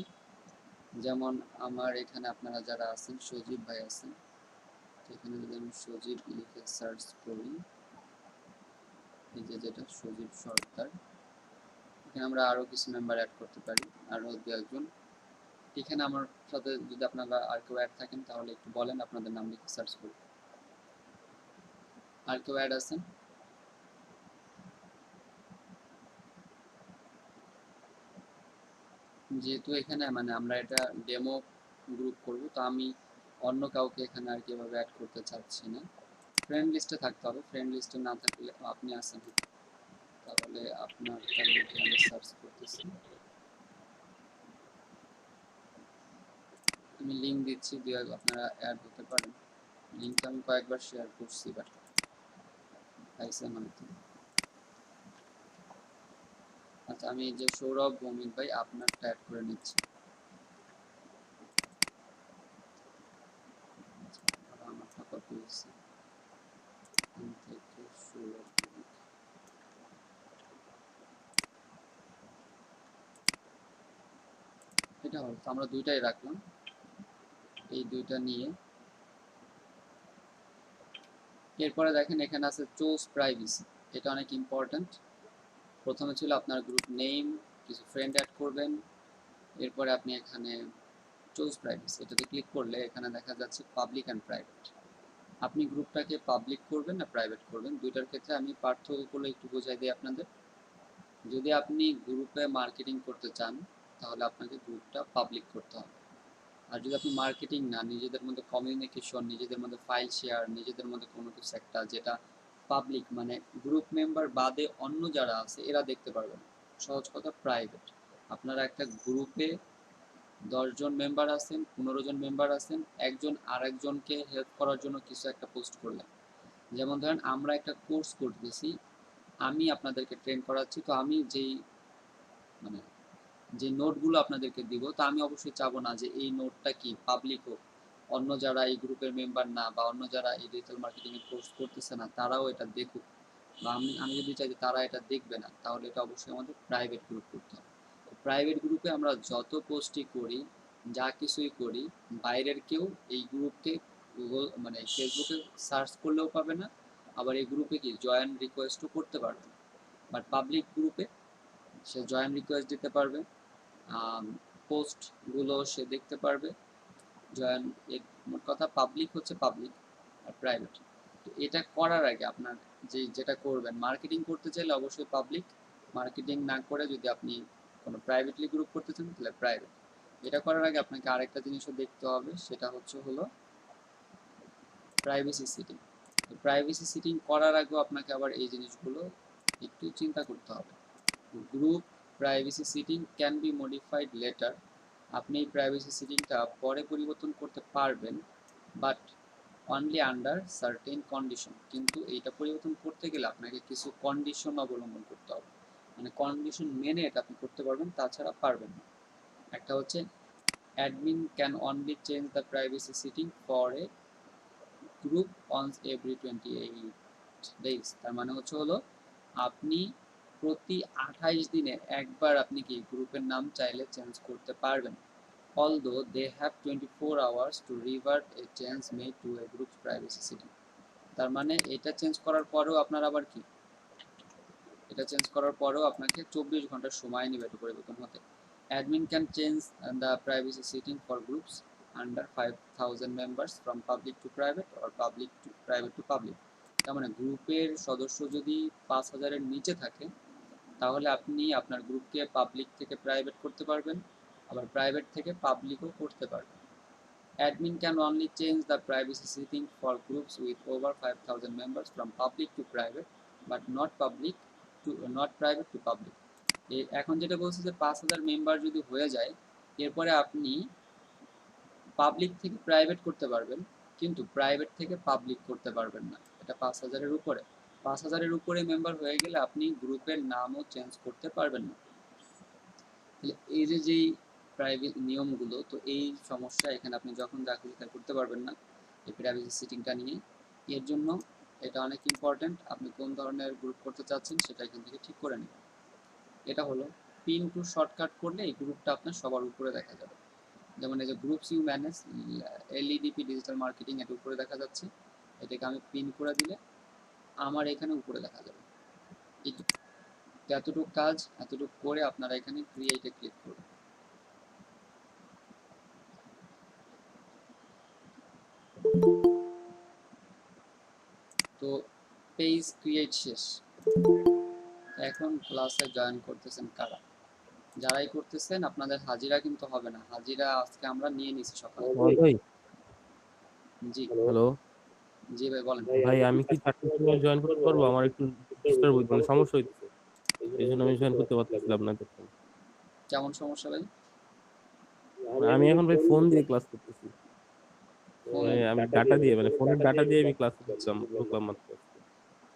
যেমন আমার এখানে আপনারা যারা আছেন, সজীব ভাই আছেন, এখানে যদি আমি সজীব লিখে সার্চ করি, এই যে যেটা সজীব সরকার, এখানে আমরা আরো কিছু মেম্বার অ্যাড করতে পারি, আরো দু একজন। এখানে আমার সাথে যদি আপনারা আর কেউ অ্যাড থাকেন তাহলে একটু বলেন, আপনাদের নাম লিখে সার্চ করি। আর কেউ অ্যাড আছেন? যেহেতু এখানে মানে আমরা এটা ডেমো গ্রুপ করব, তো আমি অন্য কাউকে এখানে আর কি এভাবে অ্যাড করতে চাচ্ছি না। ফ্রেন্ড লিস্টে থাকতে হবে, ফ্রেন্ড লিস্টে না থাকলে আপনি আছেন, তাহলে আপনার লিখে আমি সার্চ করতেছি। আমি লিঙ্ক দিচ্ছি, দিয়ে আপনারা অ্যাড হতে পারেন। লিঙ্কটা আমি কয়েকবার শেয়ার করছি, বাট পাইছেন হয়তো। আচ্ছা, আমি যে সৌরভ ভৌমিক ভাই আপনারটা অ্যাড করে নিচ্ছি। আমারটা কপি হয়েছে থেকে সৌরভ ভৌমিক। এটা হলো, আমরা দুইটাই রাখলাম, এই দুইটা নিয়ে এরপরে দেখেন এখানে আছে চুজ প্রাইভেসি। এটা অনেক ইম্পর্ট্যান্ট। প্রথমে ছিল আপনার গ্রুপ নেম, কিছু ফ্রেন্ড অ্যাড করবেন, এরপরে আপনি এখানে চুজ প্রাইভেসি এটাতে ক্লিক করলে এখানে দেখা যাচ্ছে পাবলিক অ্যান্ড প্রাইভেট। আপনি গ্রুপটাকে পাবলিক করবেন না প্রাইভেট করবেন, দুইটার ক্ষেত্রে আমি পার্থক্যগুলো একটু বোঝাই দিই আপনাদের। যদি আপনি গ্রুপে মার্কেটিং করতে চান তাহলে আপনাকে গ্রুপটা পাবলিক করতে হবে। আর যদি আপনি মার্কেটিং না, নিজেদের মধ্যে কমিউনিকেশন, নিজেদের মধ্যে ফাইল শেয়ার, নিজেদের মধ্যে কোনো কিছু একটা যেটা পাবলিক, মানে গ্রুপ মেম্বার বাদে অন্য যারা আছে এরা দেখতে পারবেন, সহজ কথা প্রাইভেট। আপনারা একটা গ্রুপে 10 জন মেম্বার আছেন, 15 জন মেম্বার আছেন, একজন আর একজনকে হেল্প করার জন্য কিছু একটা পোস্ট করলেন। যেমন ধরেন আমরা একটা কোর্স করতেছি, আমি আপনাদেরকে ট্রেন করাচ্ছি, তো আমি যেই মানে যে নোটগুলো আপনাদেরকে দিব, তা আমি অবশ্যই চাবো না যে এই নোটটা কি পাবলিক হোক, অন্য যারা এই গ্রুপের মেম্বার না বা অন্য যারা এই ডিজিটাল মার্কেটিং এর কোর্স করতেছে না তারাও এটা দেখুক, বা আমি যদি চাই যে তারা এটা দেখবে না, তাহলে এটা অবশ্যই আমাদের প্রাইভেট গ্রুপ করতে হবে। প্রাইভেট গ্রুপে আমরা যত পোস্টই করি, যা কিছুই করি, বাইরের কেউ এই গ্রুপকে গুগল মানে ফেসবুকে সার্চ করলেও পাবে না, আবার এই গ্রুপে কি জয়েন রিকোয়েস্টও করতে পারবে না। বাট পাবলিক গ্রুপে সে জয়েন রিকোয়েস্ট দিতে পারবে, পোস্টগুলো সে দেখতে পারবে, জয়েন, মোট কথা পাবলিক হচ্ছে পাবলিক আর প্রাইভেট। তো এটা করার আগে আপনার যেটা করবেন, মার্কেটিং করতে চাইলে অবশ্যই পাবলিক, মার্কেটিং না করে যদি আপনি কোনো প্রাইভেটলি গ্রুপ করতে চান তাহলে প্রাইভেট। এটা করার আগে আপনাকে আরেকটা জিনিসও দেখতে হবে, সেটা হলো প্রাইভেসি সেটিং। তো প্রাইভেসি সেটিং করার আগেও আপনাকে আবার এই জিনিসগুলো একটু চিন্তা করতে হবে। Group privacy setting can be modified letter. আপনি এই প্রাইভেসি সেটিংটা পরে পরিবর্তন করতে পারবেন, but only under certain condition. কিন্তু এইটা পরিবর্তন করতে গেলে আপনাকে কিছু কন্ডিশন অবলম্বন করতে হবে, মানে কন্ডিশন মেনে এটা আপনি করতে পারবেন, তাছাড়া পারবেন না। একটা হচ্ছে admin can only change the privacy setting for a group once every 28 days. তার মানে হলো আপনি প্রতি 28 দিনে একবার আপনি কি গ্রুপের নাম চাইলে চেঞ্জ করতে পারবেন। although they have 24 hours to revert a change made to a group's privacy setting। তার মানে এটা চেঞ্জ করার পরেও আপনার আবার কি, এটা চেঞ্জ করার পরেও আপনাকে 24 ঘন্টার সময় নেবে এটা পরিবর্তন হতে। Admin can change the privacy setting for groups under 5000 members from public to private or public to private to public. তার মানে গ্রুপের সদস্য যদি 5000-এর নিচে থাকে তাহলে আপনি আপনার গ্রুপকে পাবলিক থেকে প্রাইভেট করতে পারবেন, আবার প্রাইভেট থেকে পাবলিকও করতে পারবেন। Admin can only change the privacy setting for groups with over 5000 members from public to private but not private to public. এখন যেটা বলছি যে 5000 মেম্বার যদি হয়ে যায়, এরপরে আপনি পাবলিক থেকে প্রাইভেট করতে পারবেন, কিন্তু প্রাইভেট থেকে পাবলিক করতে পারবেন না। এটা 5000-এর উপরে, 5000-এর উপরে মেম্বার হয়ে গেলে আপনি গ্রুপের নামও চেঞ্জ করতে পারবেন না। তাহলে এই যেই প্রাইভেট নিয়মগুলো, তো এই সমস্যা এখানে আপনি যখন যা খুশি তাই করতে পারবেন না এই প্রাইভেসি সেটিংটা নিয়ে। এর জন্য এটা অনেক ইম্পর্টেন্ট, আপনি কোন ধরনের গ্রুপ করতে চাচ্ছেন সেটা এখান থেকে ঠিক করে নেবেন। এটা হলো পিন টু শর্টকাট করলে এই গ্রুপটা আপনার সবার উপরে দেখা যাবে। যেমন এই যে groups you manage LEDP digital marketing, এটা উপরে দেখা যাচ্ছে, এটাকে আমি পিন করে দিলে আমার এখানে উপরে দেখা যাবে। এতটুকু কাজ এতটুকু করে আপনারা এখানে ক্রিয়েটে ক্লিক করুন। তো পেজ ক্রিয়েট শেষ, এখন ক্লাসে জয়েন করতেছেন কারা? যারাই করতেছেন আপনাদের হাজিরা কিন্তু হবে না, হাজিরা আজকে আমরা নিয়ে নিছি সকালে। জি হ্যালো জি ভাই বলেন। ভাই, আমি কি 4টার সময় জয়েন করতে পারবো? আমার একটু ডিস্টার্ব হইতো, মানে সমস্যা হইতেছে, এই জন্য আমি জয়েন করতে পারতেছিলাম না এতক্ষণ। কেমন সমস্যা ভাই? আমি এখন ভাই ফোন দিয়ে ক্লাস করতেছি, ফোন? মানে আমি ডাটা দিয়ে, মানে ফোনের ডাটা দিয়ে আমি ক্লাসে আচ্ছা ঢুকলাম মাত্র।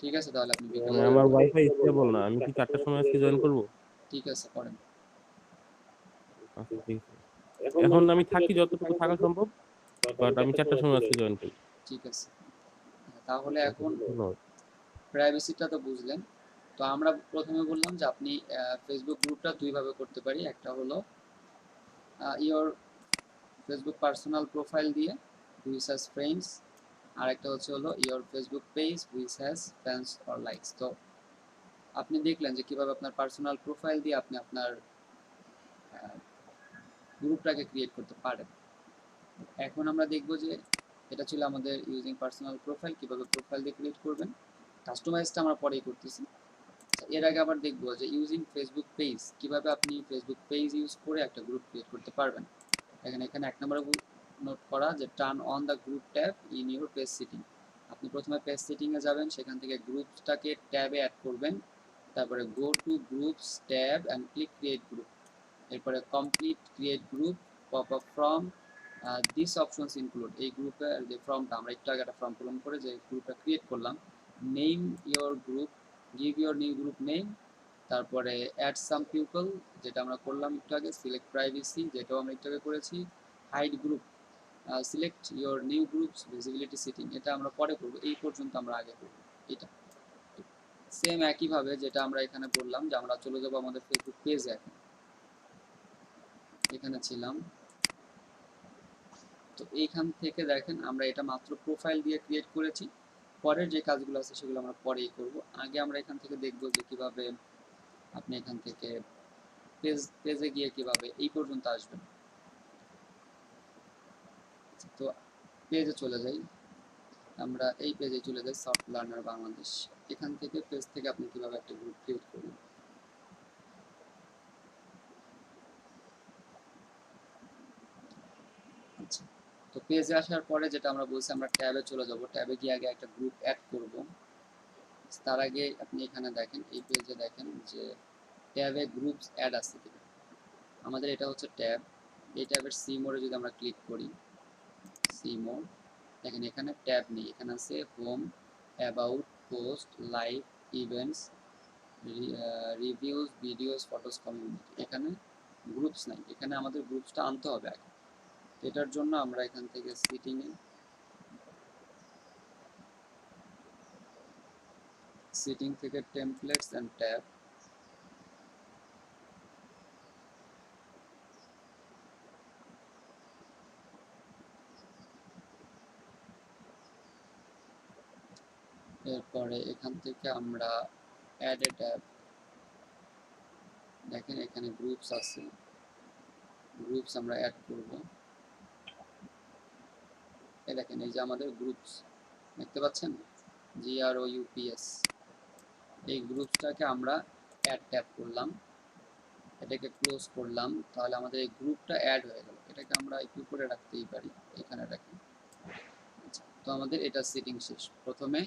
ঠিক আছে, তাহলে আপনি মানে বিকালে আমার ওয়াইফাই স্টেবল না, আমি কি 4টার সময় আজকে জয়েন করবো? ঠিক আছে করেন। আচ্ছা ঠিক আছে। এখন আমি থাকি যতটুকু থাকা সম্ভব, বাট আমি 4টার সময় আজকে জয়েন করি। ঠিক আছে, তাহলে আচ্ছা, এখন ধন্যবাদ। প্রাইভেসিটা তো বুঝলেন। তো আমরা প্রথমে বললাম যে আপনি ফেসবুক গ্রুপটা দুইভাবে করতে পারি। একটা হলো ইওর ফেসবুক পার্সোনাল প্রোফাইল দিয়ে হুইচ হ্যাজ ফ্রেন্ডস, আর একটা হচ্ছে হলো your Facebook page which has fans or likes. তো আপনি দেখলেন যে কিভাবে আপনার পার্সোনাল প্রোফাইল দিয়ে আপনি আপনার গ্রুপটাকে ক্রিয়েট করতে পারেন। এখন আমরা দেখব যে এটা ছিল আমাদের ইউজিং পার্সোনাল প্রোফাইল, কিভাবে প্রোফাইল দিয়ে ক্রিয়েট করবেন। কাস্টমাইজটা আমরা পরেই করতেছি। এর আগে আবার দেখবো যে ইউজিং ফেসবুক পেজ, কিভাবে আপনি ফেসবুক পেজ ইউজ করে একটা গ্রুপ ক্রিয়েট করতে পারবেন। এখানে এক নম্বরে নোট করা যে turn on the group tab in your page setting. আপনি প্রথমে পেজ সেটিংয়ে যাবেন, সেখান থেকে গ্রুপসটাকে ট্যাবে অ্যাড করবেন, তারপরে go to groups tab and click create group. এরপরে complete create group pop up from this options include. এই গ্রুপের যে ফর্মটা, আমরা একটু আগে একটা ফর্ম পূরণ করে যে গ্রুপটা ক্রিয়েট করলাম, name your group, give your new group name, তারপরে অ্যাড সাম পিপল যেটা আমরা করলাম একটু আগে, সিলেক্ট প্রাইভেসি যেটাও আমরা একটু আগে করেছি, hide group, select your new groups, visibility setting এটা আমরা পরে করব, এই পর্যন্ত আমরা আগে করব। এটা সেম একইভাবে যেটা আমরা এখানে বললাম যে আমরা চলে যাবো আমাদের ফেসবুক পেজে। এখন এখানে ছিলাম, তো এইখান থেকে দেখেন আমরা এটা মাত্র প্রোফাইল দিয়ে ক্রিয়েট করেছি। পরের যে কাজগুলো আছে সেগুলো আমরা পরেই করব। আগে আমরা এখান থেকে দেখব যে কিভাবে আপনি এখান থেকে পেজে গিয়ে কিভাবে এই পর্যন্ত আসবেন। তো পেজে চলে যাই, আমরা এই পেজে চলে যাই, সফট লার্নার বাংলাদেশ। এখান থেকে পেজ থেকে আপনি কিভাবে একটা গ্রুপ ক্রিয়েট করবেন। আচ্ছা, তো পেজে আসার পরে যেটা আমরা বলছি, আমরা ট্যাবে চলে যাব, ট্যাবে গিয়ে আগে একটা গ্রুপ অ্যাড করব। তার আগে আপনি এখানে দেখেন, এই পেজে দেখেন যে ট্যাবে গ্রুপস অ্যাড আছে কিনা। আমাদের এটা হচ্ছে ট্যাব, এই ট্যাবের সি মোডে যদি আমরা ক্লিক করি, সি মোড দেখেন এখানে ট্যাব নেই, এখানে আছে home, about, post, live, events, reviews, videos, photos, community. এখানে গ্রুপস নাই, এখানে আমাদের গ্রুপসটা আনতে হবে আগে। এটার জন্য আমরা এখান থেকে সিটিং থেকে টেমপ্লেটস অ্যান্ড ট্যাব, এরপরে এখান থেকে আমরা অ্যাড এ ট্যাব, দেখেন এখানে গ্রুপস আছে, গ্রুপস আমরা অ্যাড করব। এই দেখেন এই যে আমাদের গ্রুপস দেখতে পাচ্ছেন, GROUPS, এই গ্রুপসটাকে আমরা অ্যাড ট্যাব করলাম, এটাকে ক্লোজ করলাম, তাহলে আমাদের এই গ্রুপটা অ্যাড হয়ে গেল। এটাকে আমরা একটু করে রাখতেই পারি, এখানে রাখি। আচ্ছা, তো আমাদের এটা সেটিং শেষ। প্রথমে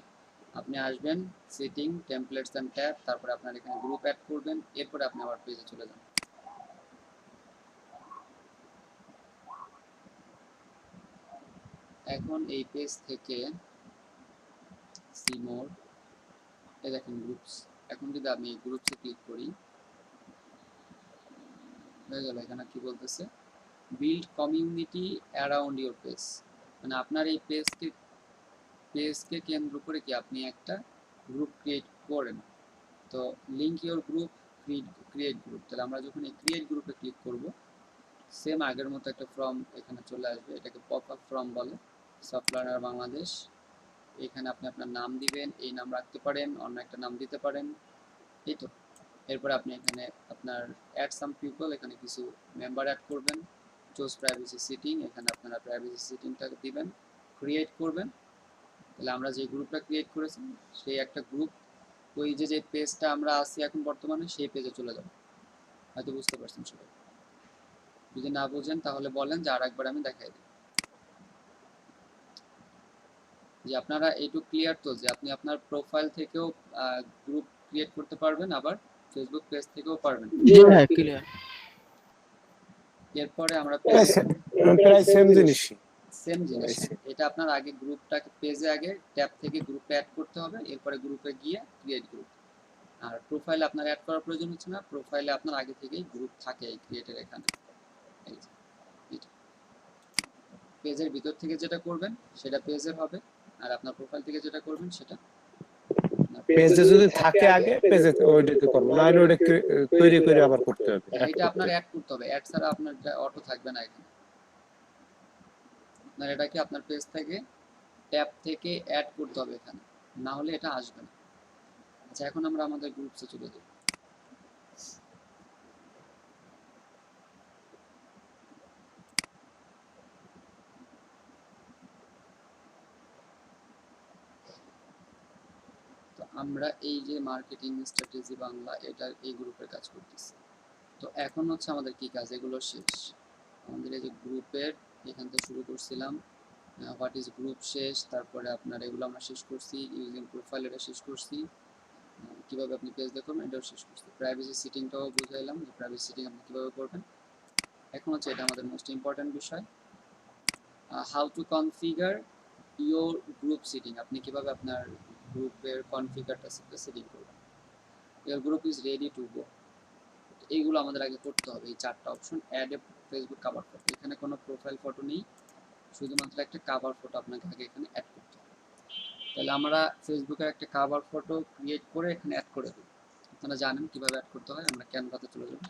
আপনি আসবেন সেটিং, টেমপ্লেটস অ্যান্ড ট্যাব, তারপরে আপনার এখানে গ্রুপ অ্যাড করবেন, এরপরে আপনি আবার পেজে চলে যান। এখন এই পেজ থেকে সি মোড, এই দেখেন গ্রুপস। এখন যদি আমি এই গ্রুপসে ক্লিক করি, হয়ে গেল। এখানে কি বলতেছে, build community around your page, মানে আপনার এই পেজকে কেন্দ্র করে কি আপনি একটা গ্রুপ ক্রিয়েট করেন। তো link your group, create group, তাহলে আমরা যখন এই ক্রিয়েট গ্রুপে ক্লিক করব, সেম আগের মতো একটা ফর্ম এখানে চলে আসবে, এটাকে পপ আপ ফর্ম বলে, সফট লার্নার বাংলাদেশ। এখানে আপনি আপনার নাম দিবেন, এই নাম রাখতে পারেন, অন্য একটা নাম দিতে পারেন, এই তো। এরপর আপনি এখানে আপনার অ্যাড সাম পিপল, এখানে কিছু মেম্বার অ্যাড করবেন, চুজ প্রাইভেসি সেটিং, এখানে আপনারা প্রাইভেসি সেটিংটাকে দিবেন, ক্রিয়েট করবেন। তাহলে আমরা যে গ্রুপটা ক্রিয়েট করেছি সেই একটা গ্রুপ, ওই যে পেজটা আমরা আছি এখন বর্তমানে, সেই পেজে চলে যাব। হয়তো বুঝতে পারছেন সবাই, যদি না বুঝেন তাহলে বলেন যে আর একবার আমি দেখাই দিই। যে আপনারা এইটুকু ক্লিয়ার তো যে আপনি আপনার প্রোফাইল থেকেও গ্রুপ ক্রিয়েট করতে পারবেন, আবার ফেসবুক পেজ থেকেও পারবেন। হ্যাঁ ক্লিয়ার। এরপরে আমরা প্রায় সেম জিনিসই। সেম জিনিস, এটা আপনার আগে গ্রুপটাকে পেজে আগে ট্যাব থেকে গ্রুপে অ্যাড করতে হবে, এরপরে গ্রুপে গিয়ে ক্রিয়েট গ্রুপ। আর প্রোফাইলে আপনার অ্যাড করার প্রয়োজন হচ্ছে না, প্রোফাইলে আপনার আগে থেকেই গ্রুপ থাকে এই ক্রিয়েটের এখানে। এই যে এটা পেজের ভিতর থেকে যেটা করবেন সেটা পেজের হবে, আর আপনার প্রোফাইল থেকে যেটা করবেন সেটা পেজে যদি থাকে আগে পেজে ওইটাকে করব, না হলে ওটা তৈরি করে আবার করতে হবে। এটা আপনার অ্যাড করতে হবে, অ্যাড ছাড়া আপনার অটো থাকবে না এখানে। আপনার এটাকে আপনার পেজ থেকে ট্যাব থেকে অ্যাড করতে হবে এখানে, না হলে এটা আসবে না। আচ্ছা, এখন আমরা আমাদের গ্রুপসে চলে যাব। তো আমরা এই যে মার্কেটিং স্ট্র্যাটেজি বাংলা, এটা এই গ্রুপের কাজ করতেছি। তো এখন হচ্ছে আমাদের কি কাজ, এগুলো শেষ। আমাদের এই যে গ্রুপের এখান থেকে শুরু করছিলাম, হোয়াট ইজ গ্রুপ শেষ, তারপরে আপনার এগুলো আমরা শেষ করছি, ইউজিং প্রোফাইল এটা শেষ করছি, কিভাবে আপনি পেজ দেখবেন এটাও শেষ করছি, প্রাইভেসি সেটিংটাও বুঝাইলাম যে প্রাইভেসি সেটিং আপনি কিভাবে করবেন। এখন হচ্ছে এটা আমাদের মোস্ট ইম্পর্টেন্ট বিষয়, how to configure your group setting. আপনি কিভাবে আপনার গ্রুপের কনফিগারটা সেটিং করবেন। Your group is ready to go. এইগুলো আমাদের আগে করতে হবে, এই চারটা option. Add a Facebook cover photo, এখানে কোনো প্রোফাইল ফটো নেই, শুধুমাত্র একটা কভার ফটো আপনাকে আগে এখানে অ্যাড করতে হবে। তাহলে আমরা ফেসবুকের একটা কভার ফটো ক্রিয়েট করে এখানে অ্যাড করে দেব। আপনারা জানেন কিভাবে অ্যাড করতে হয়। আমরা ক্যানভাতে চলে যাব,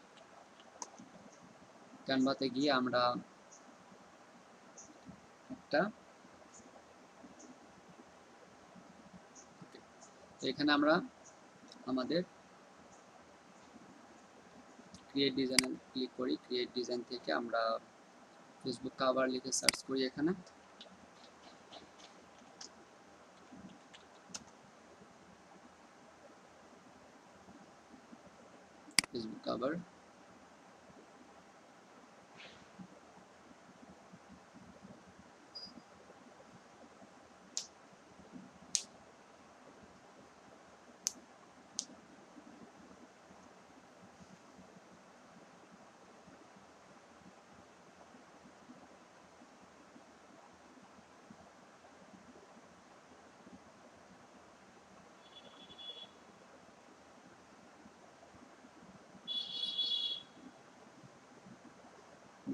ক্যানভাতে গিয়ে আমরা একটা এখানে আমরা আমাদের ক্রিয়েট ডিজাইনে ক্লিক করি, ক্রিয়েট ডিজাইন থেকে আমরা ফেসবুক কভার লিখে সার্চ করি, এখানে ফেসবুক কভার।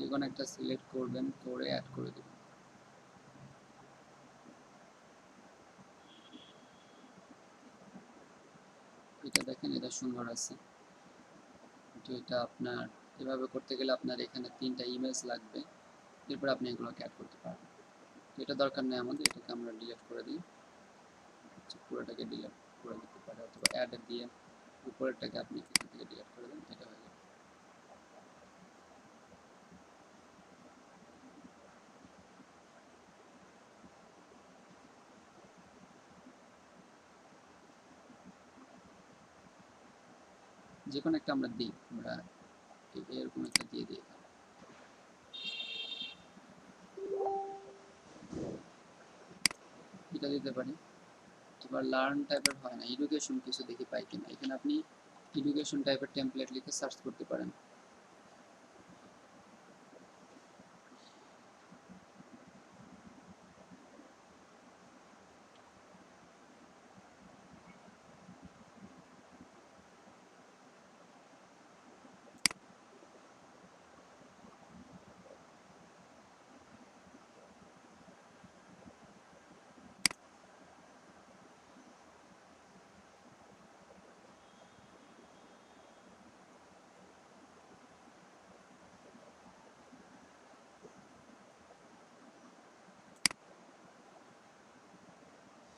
যেকোনো একটা সিলেক্ট করবেন, করে অ্যাড করে দেবেন। এটা দেখেন, এটা সুন্দর আছে। তো এটা আপনার এভাবে করতে গেলে আপনার এখানে 3টা ইমেজ লাগবে, এরপর আপনি এগুলোকে অ্যাড করতে পারবেন। তো এটা দরকার নেই আমাদের, এটাকে আমরা ডিলিট করে দিই। পুরোটাকে ডিলিট করে দিতে পারে, অথবা অ্যাড দিয়ে উপরেরটাকে আপনি এখান থেকে ডিলিট করে দেন, এটা হয়ে যাবে। যে কোনো একটা আমরা দিই, আমরা এরকম একটা দিয়ে দিই। এটা দিতে পারি। এবার লার্ন টাইপের হয় না, এডুকেশন কিছু দেখি পাই কিনা। এখানে আপনি এডুকেশন টাইপের টেমপ্লেট লিখে সার্চ করতে পারেন।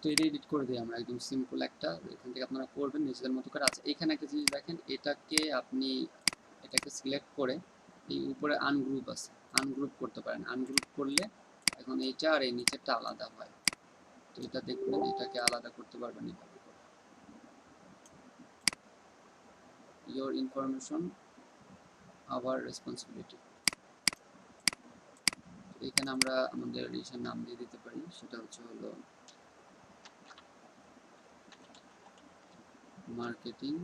তো এটা এডিট করে দিই আমরা, একদম সিম্পল একটা। এখান থেকে আপনারা করবেন নিজেদের মতো করে। আচ্ছা, এখানে একটা জিনিস দেখেন, এটাকে সিলেক্ট করে এই উপরে আনগ্রুপ আছে, আনগ্রুপ করতে পারেন। আনগ্রুপ করলে এখন এইটা আর এই নিচেরটা আলাদা হয়। তো এটা দেখবেন, এটাকে আলাদা করতে পারবেন এইভাবে করে। Your information our responsibility. এখানে আমরা আমাদের ইসের নাম দিয়ে দিতে পারি, সেটা হলো মার্কেটিং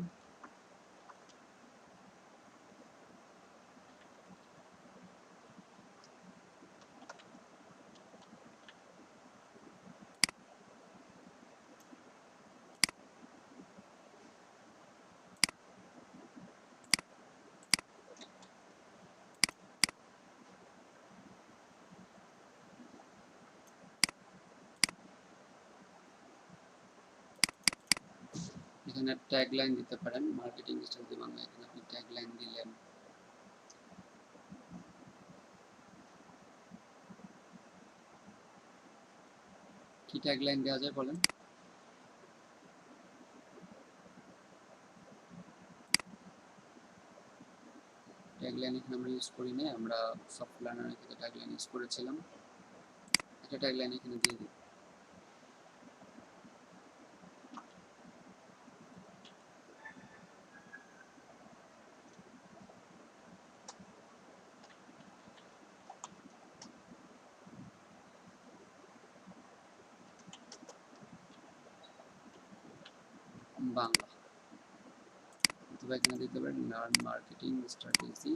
এখানে ট্যাগলাইন দিতে পারেন মার্কেটিং স্ট্র্যাটেজি বাংলা এখানে আপনি ট্যাগলাইন দিলেন কি ট্যাগলাইন দেওয়া যায় বলেন ট্যাগলাইন এখানে আমরা ইউজ করি না আমরা সফট লার্নারের ক্ষেত্রে ট্যাগলাইন ইউজ করেছিলাম একটা ট্যাগলাইন এখানে দিয়ে দিই বাংলা অথবা এখানে দিতে পারেন লার্ন মার্কেটিং স্ট্র্যাটেজি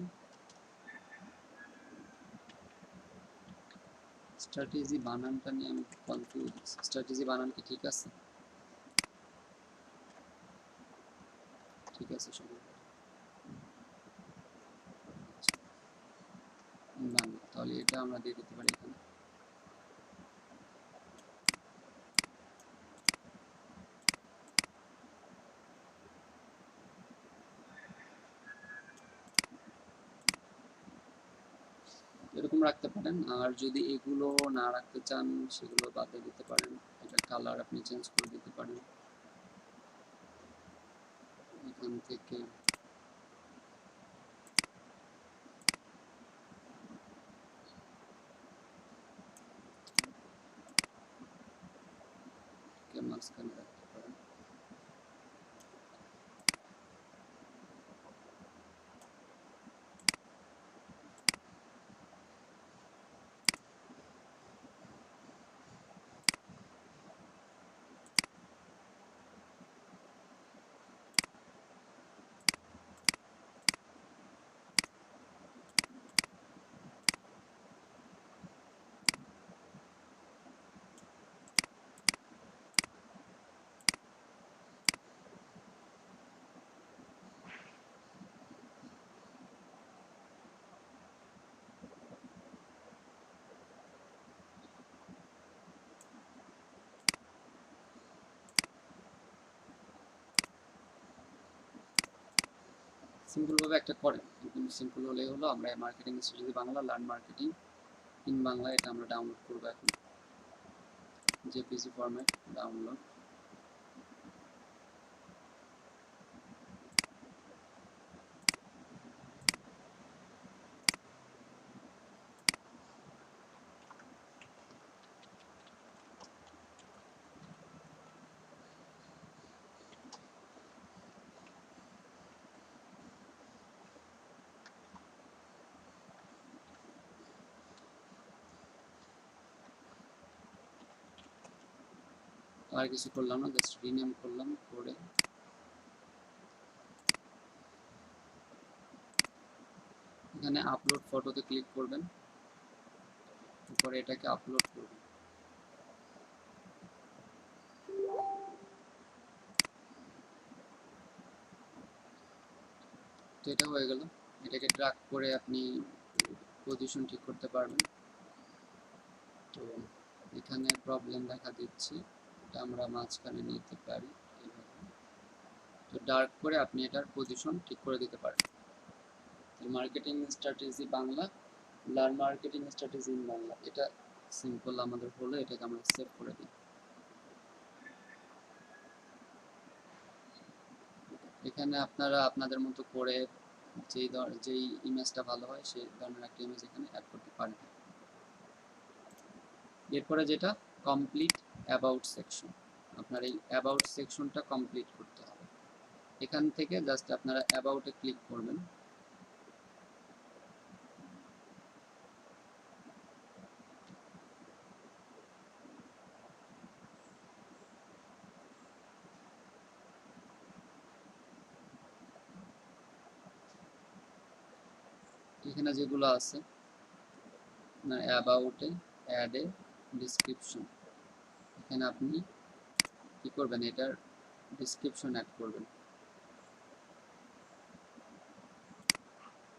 স্ট্র্যাটেজি বানানটা নিয়ে আমি কনফিউজ স্ট্র্যাটেজি বানান কি ঠিক আছে ঠিক আছে শুরু বাংলা তাহলে এটা আমরা দিয়ে দিতে পারি এখানে এরকম রাখতে পারেন আর যদি এগুলো না রাখতে চান সেগুলো বাদ দিতে পারেন এটা কালার আপনি চেঞ্জ করে দিতে পারেন এখান থেকে মাঝখানে রাখতে পারেন সিম্পল ভাবে একটা করেন একদম সিম্পল হলেই হলো আমরা marketing strategy Bangla learn marketing in Bangla এটা আমরা ডাউনলোড করব এখন জেপিজি ফরম্যাট ডাউনলোড আর কিছু করলাম না জাস্ট রিনেম করলাম করে এখানে আপলোড ফটোতে ক্লিক করবেন তারপরে এটাকে আপলোড করবেন তো এটা হয়ে গেল এটাকে ড্র্যাগ করে আপনি পজিশন ঠিক করতে পারবেন তো এখানে প্রবলেম দেখা দিচ্ছে এটা আমরা মাঝখানে নিতে পারি এইভাবে তো ডার্ক করে আপনি এটার পজিশন ঠিক করে দিতে পারেন marketing strategy Bangla learn marketing strategy in Bangla এটা সিম্পল আমাদের হলো এটাকে আমরা সেভ করে দিই এখানে আপনারা আপনাদের মতো করে যেই ইমেজটা ভালো হয় সেই ধরনের একটা ইমেজ এখানে অ্যাড করতে পারেন এরপরে যেটা কমপ্লিট অ্যাবাউট সেকশন আপনার এই অ্যাবাউট সেকশনটা কমপ্লিট করতে হবে এখান থেকে জাস্ট আপনারা অ্যাবাউটে ক্লিক করবেন এখানে যেগুলো আছে না, অ্যাবাউটে, অ্যাডে, ডিসক্রিপশন, এখানে আপনি কি করবেন, এটার ডিসক্রিপশন অ্যাড করবেন।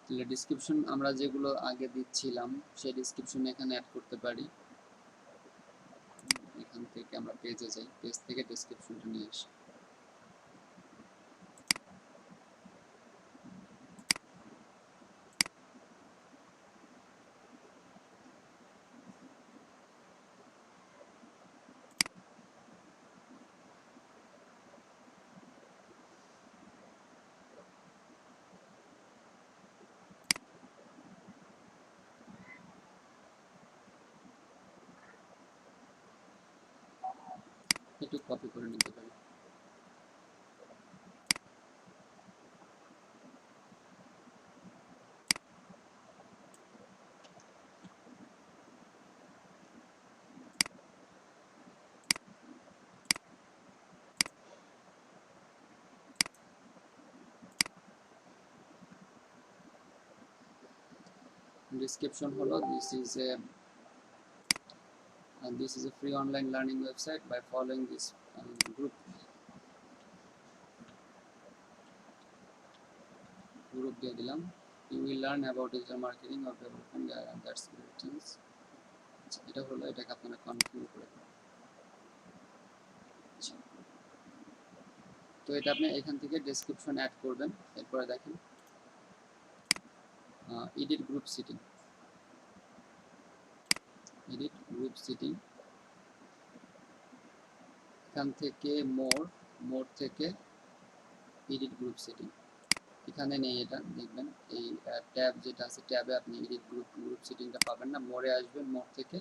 তাহলে ডিসক্রিপশন আমরা যেগুলো আগে দিচ্ছিলাম সেই ডিসক্রিপশন এখানে অ্যাড করতে পারি। এখান থেকে আমরা পেজে যাই, পেজ থেকে ডিসক্রিপশনটা নিয়ে আসি। একটু কপি করে নিতে পারি। Description হলো this is a free online learning website. By following this group দিয়ে দিলাম, you will learn about digital marketing or development. That's great things. এটা হলো, এটাকে আপনারা কনফিগার করে দেবেন। তো এটা আপনি এখান থেকে ডেসক্রিপশন অ্যাড করবেন। এরপরে দেখেন edit group setting, edit group setting, এখান থেকে মোর থেকে এডিট গ্রুপ সেটিং, এখানে নেই, এটা দেখবেন এই ট্যাব যেটা আছে, ট্যাবে আপনি এডিট গ্রুপ সেটিংটা পাবেন না, মোরে আসবেন, মোর থেকে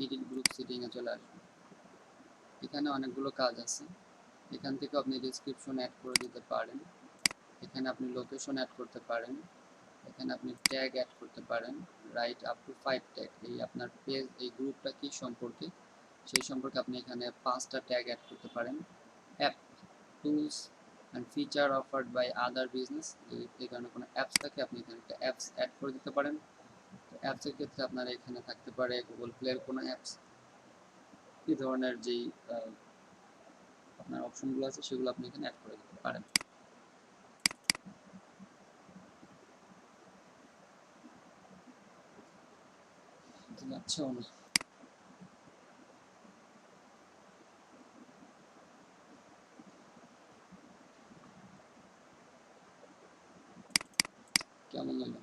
এডিট গ্রুপ সেটিং এ চলে আসবেন। এখানে অনেকগুলো কাজ আছে, এখান থেকে আপনি ডেসক্রিপশন অ্যাড করে দিতে পারেন, এখানে আপনি লোকেশন অ্যাড করতে পারেন, এখানে আপনি ট্যাগ অ্যাড করতে পারেন, রাইট আপ টু 5 ট্যাগ, এই আপনার পেজ এই গ্রুপটা কি সম্পর্কে সেই সম্পর্কে আপনি এখানে 5টা ট্যাগ অ্যাড করতে পারেন। App, tools and feature offered by other business, এই কারণে কোনো অ্যাপস থাকে আপনি এখানে একটা অ্যাপস অ্যাড করে দিতে পারেন। তো অ্যাপসের ক্ষেত্রে আপনার এখানে থাকতে পারে গুগল প্লের কোনো অ্যাপস, এই ধরনের যেই আপনার অপশনগুলো আছে সেগুলো আপনি এখানে অ্যাড করে দিতে পারেন। আচ্ছা, কেমন হলো?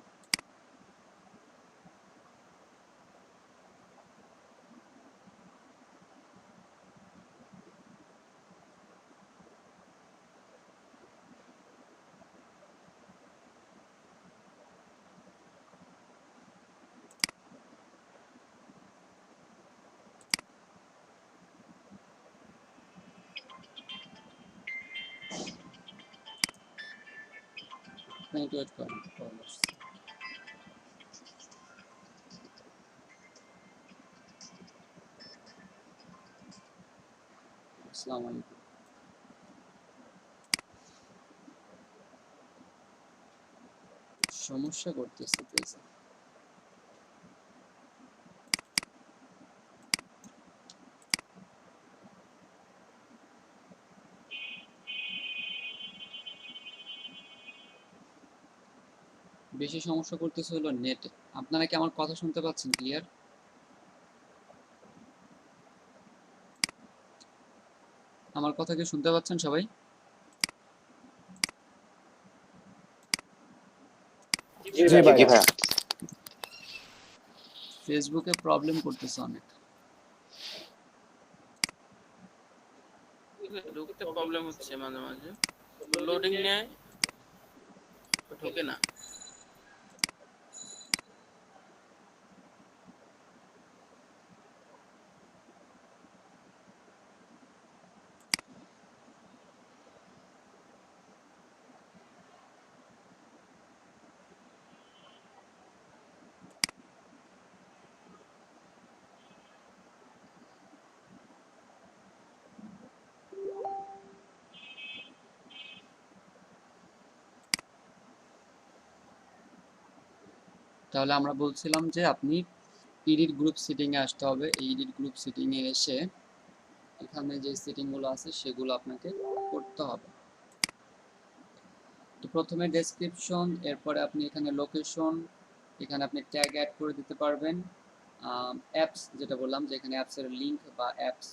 ওয়েট করেন, কল আসছে। আসসালামু আলাইকুম। সমস্যা করতেছে পেজে। বেশি সমস্যা করতেছে হলো নেটে। আপনারা কি আমার কথা শুনতে পাচ্ছেন ক্লিয়ার? আমার কথা কি শুনতে পাচ্ছেন সবাই? জি ভাইয়া। ফেসবুকে প্রবলেম করতেছে অনেক। ঢুকতে প্রবলেম হচ্ছে মাঝে মাঝে, লোডিং নেয়, ঢোকে না। তাহলে আমরা বলছিলাম যে আপনি এডিট গ্রুপ সেটিং এ আসতে হবে। এই এডিট গ্রুপ সেটিং এ এসে এখানে যে সেটিং গুলো আছে সেগুলো আপনাকে করতে হবে। তো প্রথমে ডেসক্রিপশন, এরপরে আপনি এখানে লোকেশন, এখানে আপনি ট্যাগ অ্যাড করে দিতে পারবেন। অ্যাপস যেটা বললাম যে এখানে অ্যাপসের লিঙ্ক বা অ্যাপস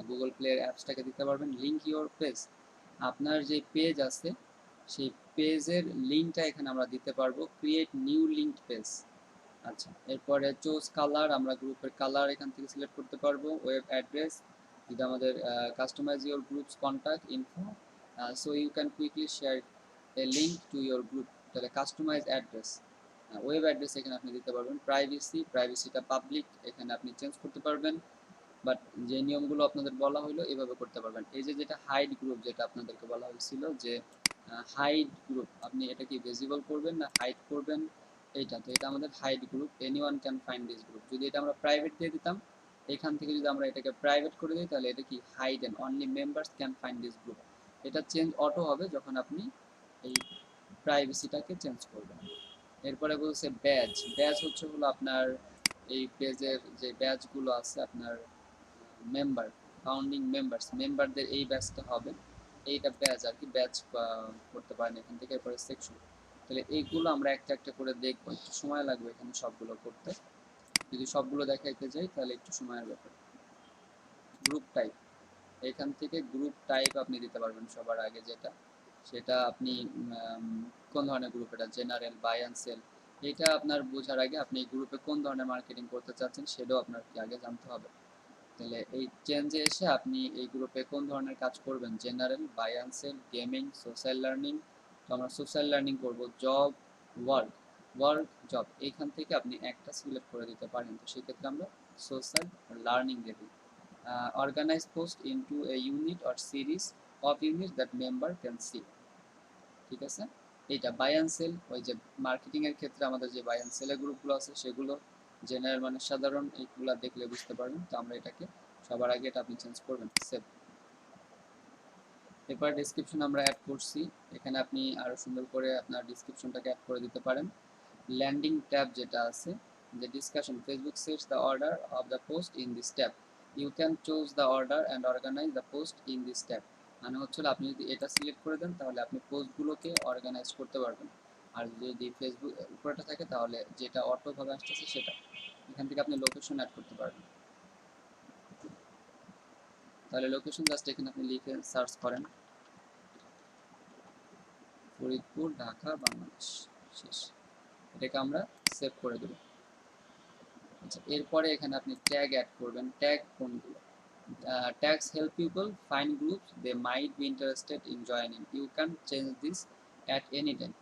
গুগল প্লে এর অ্যাপসটাকে দিতে পারবেন। লিঙ্ক ইওর পেজ, আপনার যে পেজ আছে সেই পেজের লিঙ্কটা এখানে আমরা দিতে পারবো। Create new link page. আচ্ছা, এরপরে চুজ কালার, আমরা গ্রুপের কালার এখান থেকে সিলেক্ট করতে পারবো। ওয়েব অ্যাড্রেস, যেটা আমাদের customize your groups contact info so you can quickly share a link to your group. তাহলে কাস্টমাইজ অ্যাড্রেস, ওয়েব অ্যাড্রেস এখানে আপনি দিতে পারবেন। প্রাইভেসিটা পাবলিক, এখানে আপনি চেঞ্জ করতে পারবেন। বাট যে নিয়মগুলো আপনাদের বলা হলো এভাবে করতে পারবেন। এই যে যেটা হাইড গ্রুপ, যেটা আপনাদেরকে বলা হয়েছিল যে হাইড গ্রুপ, আপনি এটা কি ভিজিবল করবেন না হাইড করবেন, এইটা তো এটা আমাদের hide group, anyone can find this group. যদি এটা আমরা প্রাইভেট দিয়ে দিতাম, এখান থেকে যদি আমরা এটাকে প্রাইভেট করে দিই তাহলে এটা কি hide and only members can find this group. এটা চেঞ্জ অটো হবে যখন আপনি এই প্রাইভেসিটাকে চেঞ্জ করবেন। এরপরে বলছে ব্যাজ। ব্যাজ হচ্ছে হলো আপনার এই পেজের যে ব্যাজগুলো আছে আপনার মেম্বার, ফাউন্ডিং মেম্বারদের এই ব্যাচটা হবে, এইটা ব্যাচ আর কি, ব্যাচ করতে পারেন এখান থেকে। এরপরে সেকশন, তাহলে এইগুলো আমরা একটা একটা করে দেখবো, একটু সময় লাগবে এখানে সবগুলো করতে। যদি সবগুলো দেখাইতে যাই তাহলে একটু সময়ের ব্যাপার। গ্রুপ টাইপ, এখান থেকে গ্রুপ টাইপ আপনি দিতে পারবেন সবার আগে যেটা, সেটা আপনি কোন ধরনের গ্রুপ, এটা জেনারেল, বাই অ্যান্ড সেল। এটা আপনার বোঝার আগে আপনি এই গ্রুপে কোন ধরনের মার্কেটিং করতে চাচ্ছেন সেটাও আপনার কি আগে জানতে হবে। তাহলে এই চেঞ্জে এসে আপনি এই গ্রুপে কোন ধরনের কাজ করবেন, general, buy and sell, gaming, social learning. তো আমরা সোশ্যাল লার্নিং করব। জব, ওয়ার্ক জব, এইখান থেকে আপনি একটা সিলেক্ট করে দিতে পারেন। তো সেক্ষেত্রে আমরা সোশ্যাল লার্নিং দেব। Organize post into a unit or series of unit that member can see. ঠিক আছে, এইটা বাই অ্যান্ড সেল, ওই যে মার্কেটিং এর ক্ষেত্রে আমাদের যে বাই অ্যান্ড সেলের গ্রুপগুলো আছে সেগুলো জেনারেল মানে সাধারণ, এইগুলো দেখলে বুঝতে পারবেন। তো আমরা এটাকে সবার আগে এটা আপনি চেঞ্জ করবেন, সেভ। এরপর ডেসক্রিপশন আমরা অ্যাড করছি, এখানে আপনি আরো সুন্দর করে আপনার ডেসক্রিপশনটাকে অ্যাড করে দিতে পারেন। ল্যান্ডিং ট্যাব যেটা আছে, যে discussion, Facebook sets the order of the post in this tab, you can choose the order and organize the post in this tab. মানে হচ্ছে আপনি যদি এটা সিলেক্ট করে দেন তাহলে আপনি পোস্টগুলোকে অর্গানাইজ করতে পারবেন। আর যদি ফেসবুক উপরেটা থাকে তাহলে যেটা অটোভাবে আসতেছে সেটা, এখান থেকে আপনি লোকেশন অ্যাড করতে পারবেন। তাহলে লোকেশন জাস্ট এখানে আপনি লিখে সার্চ করেন ফরিদপুর, ঢাকা, বাংলাদেশ, শেষ। এটাকে আমরা সেভ করে দেব। আচ্ছা, এরপরে এখানে আপনি ট্যাগ অ্যাড করবেন। ট্যাগ কোনগুলো? Tags help people find groups they might be interested in joining, you can change this at any time.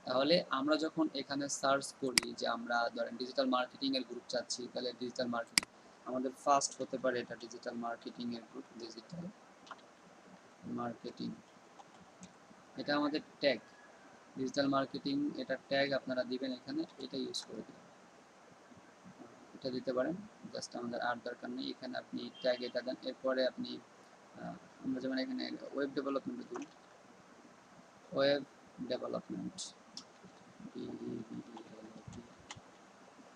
তাহলে আমরা যখন এখানে সার্চ করি যে আমরা ধরেন ডিজিটাল মার্কেটিং এর গ্রুপ চাচ্ছি, তাহলে ডিজিটাল মার্কেটিং আমাদের ফার্স্ট হতে পারে এটা ডিজিটাল মার্কেটিং এর গ্রুপ, ডিজিটাল মার্কেটিং, এটা আমাদের ট্যাগ ডিজিটাল মার্কেটিং, এটা ট্যাগ আপনারা দিবেন এখানে, এটা ইউজ করে দিবেন, এটা দিতে পারেন। জাস্ট আমাদের আর দরকার নেই, এখানে আপনি ট্যাগ এটা দেন। এরপরে আপনি আমরা যেমন এখানে ওয়েব ডেভেলপমেন্ট দিই, ওয়েব ডেভেলপমেন্ট,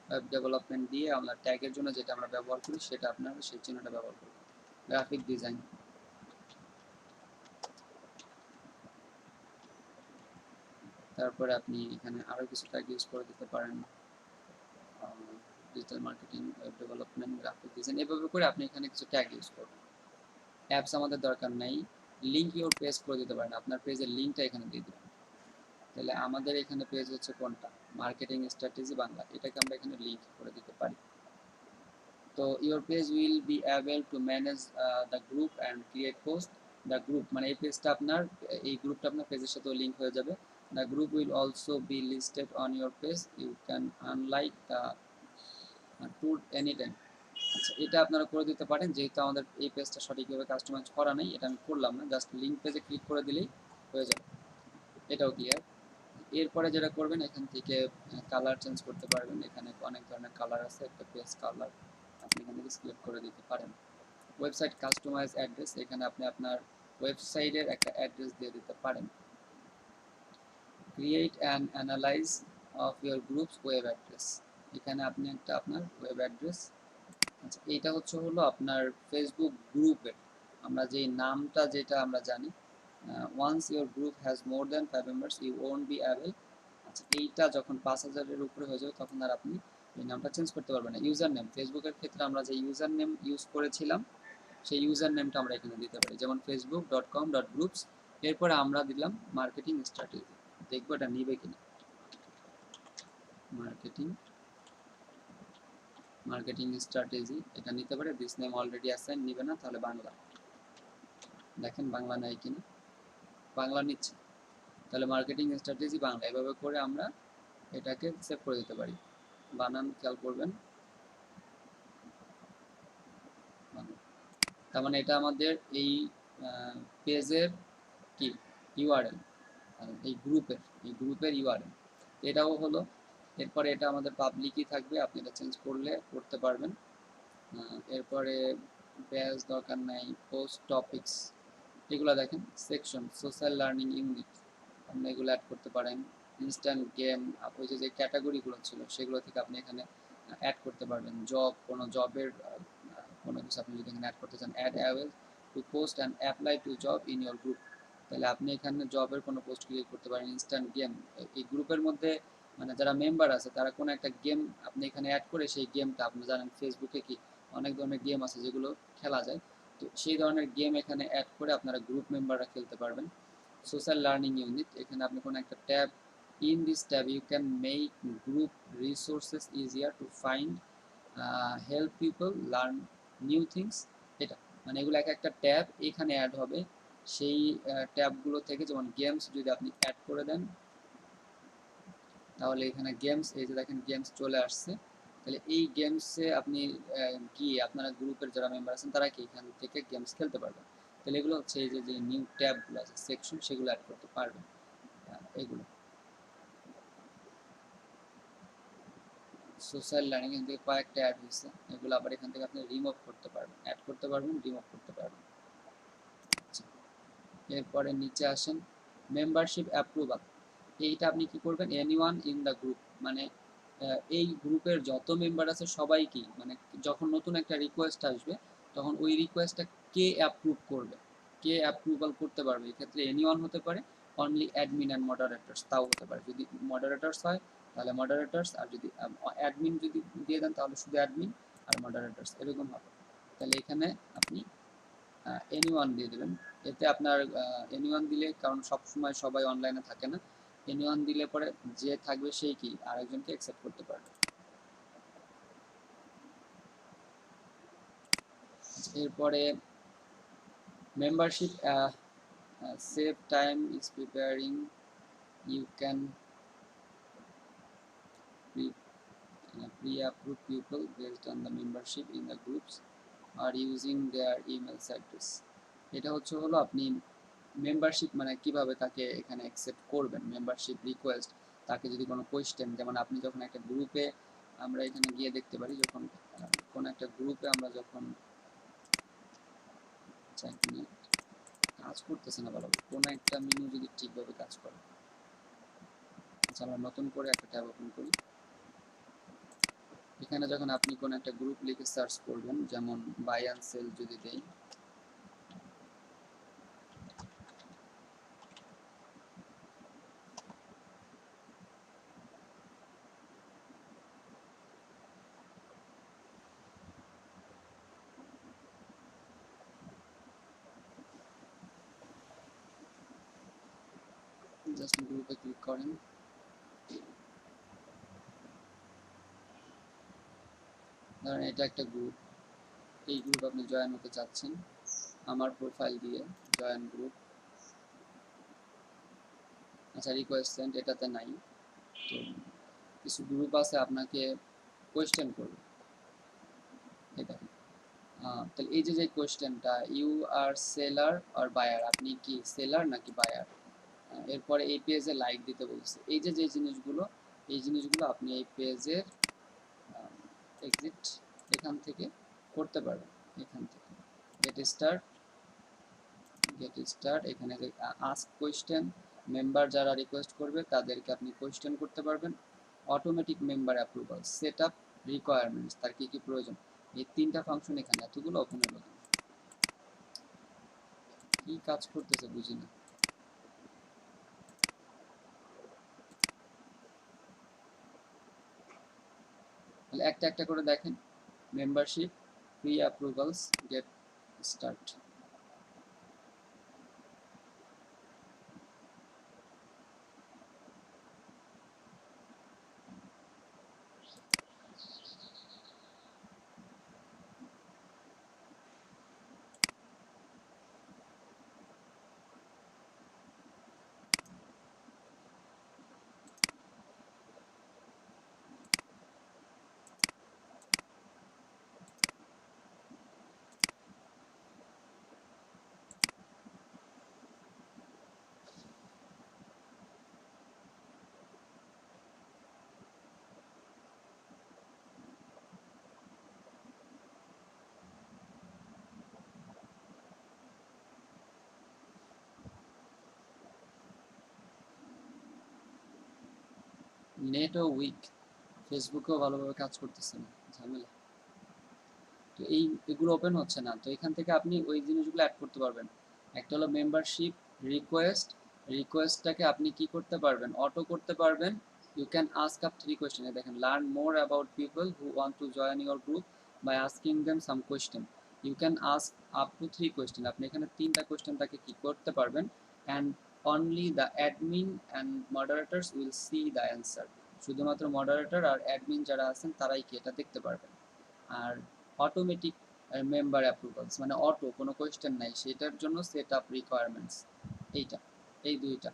ওয়েব ডেভেলপমেন্ট দিয়ে আমরা ট্যাগের জন্য যেটা আমরা ব্যবহার করি সেটা আপনারা সেই চিহ্নটা ব্যবহার করবেন। গ্রাফিক ডিজাইন, তারপরে আপনি এখানে আরো কিছু ট্যাগ ইউজ করে দিতে পারেন, digital marketing, web development, graphic design, এভাবে করে আপনি এখানে কিছু ট্যাগ ইউজ করবেন। অ্যাপস আমাদের দরকার নাই, লিঙ্ক ইওর পেজ করে দিতে পারেন, আপনার পেজের লিঙ্কটা এখানে দিয়ে দেবেন। তাহলে আমাদের এখানে পেজ হচ্ছে কোনটা, মার্কেটিং স্ট্র্যাটেজি বাংলা, এটাকে আমরা এখানে লিঙ্ক করে দিতে পারি। তো your page will be able to manage the group and create post. The group মানে এই পেজটা আপনার, এই গ্রুপটা আপনার পেজের সাথেও লিঙ্ক হয়ে যাবে। The group will also be listed on your page, you can unlike the tour any time. আচ্ছা, এটা আপনারা করে দিতে পারেন, যেহেতু আমাদের এই পেজটা সঠিকভাবে কাস্টমাইজ করা নেই, এটা আমি করলাম না, জাস্ট লিঙ্ক পেজে ক্লিক করে দিলেই হয়ে যাবে। এটাও ক্লিয়ার। এরপরে যেটা করবেন এখান থেকে কালার চেঞ্জ করতে পারবেন, এখানে অনেক ধরনের কালার আছে, একটা পেজ কালার আপনি এখান থেকে সিলেক্ট করে দিতে পারেন। ওয়েবসাইট কাস্টমাইজ অ্যাড্রেস, এখানে আপনি আপনার ওয়েবসাইটের একটা অ্যাড্রেস দিয়ে দিতে পারেন। Create and analyse of your groups web address, এখানে আপনি একটা আপনার ওয়েব অ্যাড্রেস, আচ্ছা এটা হলো আপনার ফেসবুক গ্রুপের আমরা যে নামটা যেটা আমরা জানি, once your group has more than 5 members you won't be able. আচ্ছা এইটা যখন 5,000-এর উপরে হয়ে যাবে তখন আর আপনি এই নামটা চেঞ্জ করতে পারবেন না। ইউজার নেম, ফেসবুকের ক্ষেত্রে আমরা যে ইউজার নেম ইউজ করেছিলাম সেই ইউজার নেমটা আমরা এখানে দিতে পারি, যেমন facebook.com.groups, এরপরে আমরা দিলাম মার্কেটিং স্ট্র্যাটেজি। দেখবো এটা নিবে কিনা। মার্কেটিং স্ট্র্যাটেজি এটা নিতে পারে, দিস নেম অলরেডি অ্যাসাইন, নিবে না, তাহলে বাংলা, দেখেন বাংলা নেয় কিনা, বাংলা নিচ্ছে, তাহলে মার্কেটিং স্ট্র্যাটেজি বাংলা। এভাবে করে আমরা এটাকে সেভ করে দিতে পারি। বানান খেয়াল করবেন, তার মানে এটা আমাদের এই পেজের কি ইউআরএল, এই গ্রুপের ইউআরএল, এটাও হলো। এরপরে এটা আমাদের পাবলিকই থাকবে, আপনি এটা চেঞ্জ করতে পারবেন। এরপরে ব্যাচ দরকার নাই, পোস্ট টপিকস এগুলো দেখেন, সেকশন সোশ্যাল লার্নিং ইউনিট আপনি এগুলো অ্যাড করতে পারেন। ইনস্ট্যান্ট গেম, ওই যে ক্যাটাগরিগুলো ছিল সেগুলো থেকে আপনি এখানে অ্যাড করতে পারবেন। জব, কোনো জবের কোনো কিছু আপনি যদি এখানে অ্যাড করতে চান, add allow to post and apply to job in your group, তাহলে আপনি এখানে জবের কোনো পোস্ট ক্রিয়েট করতে পারেন। ইনস্ট্যান্ট গেম, এই গ্রুপের মধ্যে মানে যারা মেম্বার আছে তারা কোনো একটা গেম আপনি এখানে অ্যাড করে সেই গেমটা, আপনি জানেন ফেসবুকে কি অনেক ধরনের গেম আছে যেগুলো খেলা যায়, তো সেই ধরনের গেম এখানে অ্যাড করে আপনারা গ্রুপ মেম্বাররা খেলতে পারবেন। সোশ্যাল লার্নিং ইউনিট, এখানে আপনি কোনো একটা tab, in this tab you can make group resources easier to find, help people learn new things. এটা মানে এগুলো একটা ট্যাব এখানে অ্যাড হবে, সেই ট্যাবগুলো থেকে যেমন গেমস যদি আপনি অ্যাড করে দেন তাহলে এখানে গেমস, এই যে দেখেন গেমস চলে আসছে, তাহলে এই গেমসে আপনি গিয়ে আপনারা গ্রুপের যারা মেম্বার আছেন তারা কি এখান থেকে গেমস খেলতে পারবেন। তাহলে এগুলো হচ্ছে এই যে নিউ ট্যাবগুলো আছে সেকশন, সেগুলো অ্যাড করতে পারবেন। এগুলো সোশ্যাল লার্নিং এখান থেকে কয়েকটা অ্যাড হয়েছে, এগুলো আবার এখান থেকে আপনি রিমুভ করতে পারবেন, অ্যাড করতে পারবেন, রিমুভ করতে পারবেন। এরপরে নিচে আসেন, মেম্বারশিপ অ্যাপ্রুভাল, এইটা আপনি কি করবেন, এনিওয়ান ইন দ্য গ্রুপ, মানে এই গ্রুপের যত মেম্বার আছে সবাই কি মানে যখন নতুন একটা রিকোয়েস্ট আসবে তখন ওই রিকোয়েস্টটা কে অ্যাপ্রুভ করবে, কে অ্যাপ্রুভাল করতে পারবে, এক্ষেত্রে এনিওয়ান হতে পারে, অনলি অ্যাডমিন অ্যান্ড মডারেটরস তাও হতে পারে। যদি মডারেটরস হয় তাহলে মডারেটরস, আর যদি অ্যাডমিন যদি দিয়ে দেন তাহলে শুধু অ্যাডমিন আর মডারেটরস এরকম হবে। তাহলে এখানে আপনি এনিওয়ান দিয়ে দেবেন, এতে আপনার এনিওয়ান দিলে, কারণ সবসময় সবাই অনলাইনে থাকে না, এনিওয়ান দিলে পরে যে থাকবে সেই কি আরেকজনকে অ্যাকসেপ্ট করতে পারবে। এরপরে membership save time is preparing, you can pre-approve people based on the membership in the groups or using their email address। এটা হলো আপনি মেম্বারশিপ মানে কিভাবে তাকে এখানে অ্যাকসেপ্ট করবেন, মেম্বারশিপ রিকোয়েস্ট, তাকে যদি কোনো কোয়েশ্চেন, যেমন আপনি যখন একটা গ্রুপে, আমরা এখানে গিয়ে দেখতে পারি যখন কোনো একটা গ্রুপে আমরা যখন কাজ করতেছে না ভালো, কোনো একটা মেনু যদি ঠিকভাবে কাজ করে, আচ্ছা আমরা নতুন করে একটা ট্যাব ওপেন করি, এখানে যখন আপনি কোনো একটা গ্রুপ লিখে সার্চ করবেন, যেমন বাই অ্যান্ড সেল যদি দেই, জাস্ট গ্রুপে ক্লিক করেন, ধরেন এটা একটা গ্রুপ, এই গ্রুপ আপনি জয়েন হতে চাচ্ছেন, আমার প্রোফাইল দিয়ে জয়েন গ্রুপ, আচ্ছা রিকোয়েস্ট সেন্ড এটাতে নাই, তো কিছু গ্রুপ আছে আপনাকে কোয়েশ্চেন করবে, এটা তাহলে এই যে কোয়েশ্চেনটা, ইউ আর সেলার আর বায়ার, আপনি কি সেলার নাকি বায়ার, এরপরে এই পেজে লাইক দিতে বলছে, এই যে জিনিসগুলো, এই জিনিসগুলো আপনি এই পেজের এক্সিট এখান থেকে করতে পারবেন, এখান থেকে গেট স্টার্ট, এখানে আস্ক কোয়েশ্চেন, মেম্বার যারা রিকোয়েস্ট করবে তাদেরকে আপনি কোয়েশ্চেন করতে পারবেন, automatic member approval, set up, requirements, তার কি কি প্রয়োজন, এই তিনটা ফাংশন এখানে এতগুলো ওপেন হলো কেন? কি কাজ করতেছে বুঝি না। তাহলে একটা একটা করে দেখেন। Membership, pre approvals, get start. নেটও উইক, ফেসবুকেও ভালোভাবে কাজ করতেছে না, ঝামেলা। তো এগুলো ওপেন হচ্ছে না, তো এখান থেকে আপনি ওই জিনিসগুলো অ্যাড করতে পারবেন। একটা হলো মেম্বারশিপ রিকোয়েস্ট, রিকোয়েস্টটাকে আপনি কি করতে পারবেন, অটো করতে পারবেন। You can ask up 3 question, দেখেন learn more about people who want to join your group by asking them some question. You can ask up to 3 question, আপনি এখানে 3টা কোয়েশ্চেন তাকে কি করতে পারবেন। And only the admin and moderators will see the answer, শুধুমাত্র মডারেটর আর অ্যাডমিন যারা আছেন তারাই কি এটা দেখতে পারবেন। আর অটোমেটিক মেম্বার অ্যাপ্রুভালস মানে অটো, কোনো কোয়েশ্চেন নাই, সেটার জন্য সেট আপ রিকোয়ারমেন্টস, এইটা, এই দুইটা।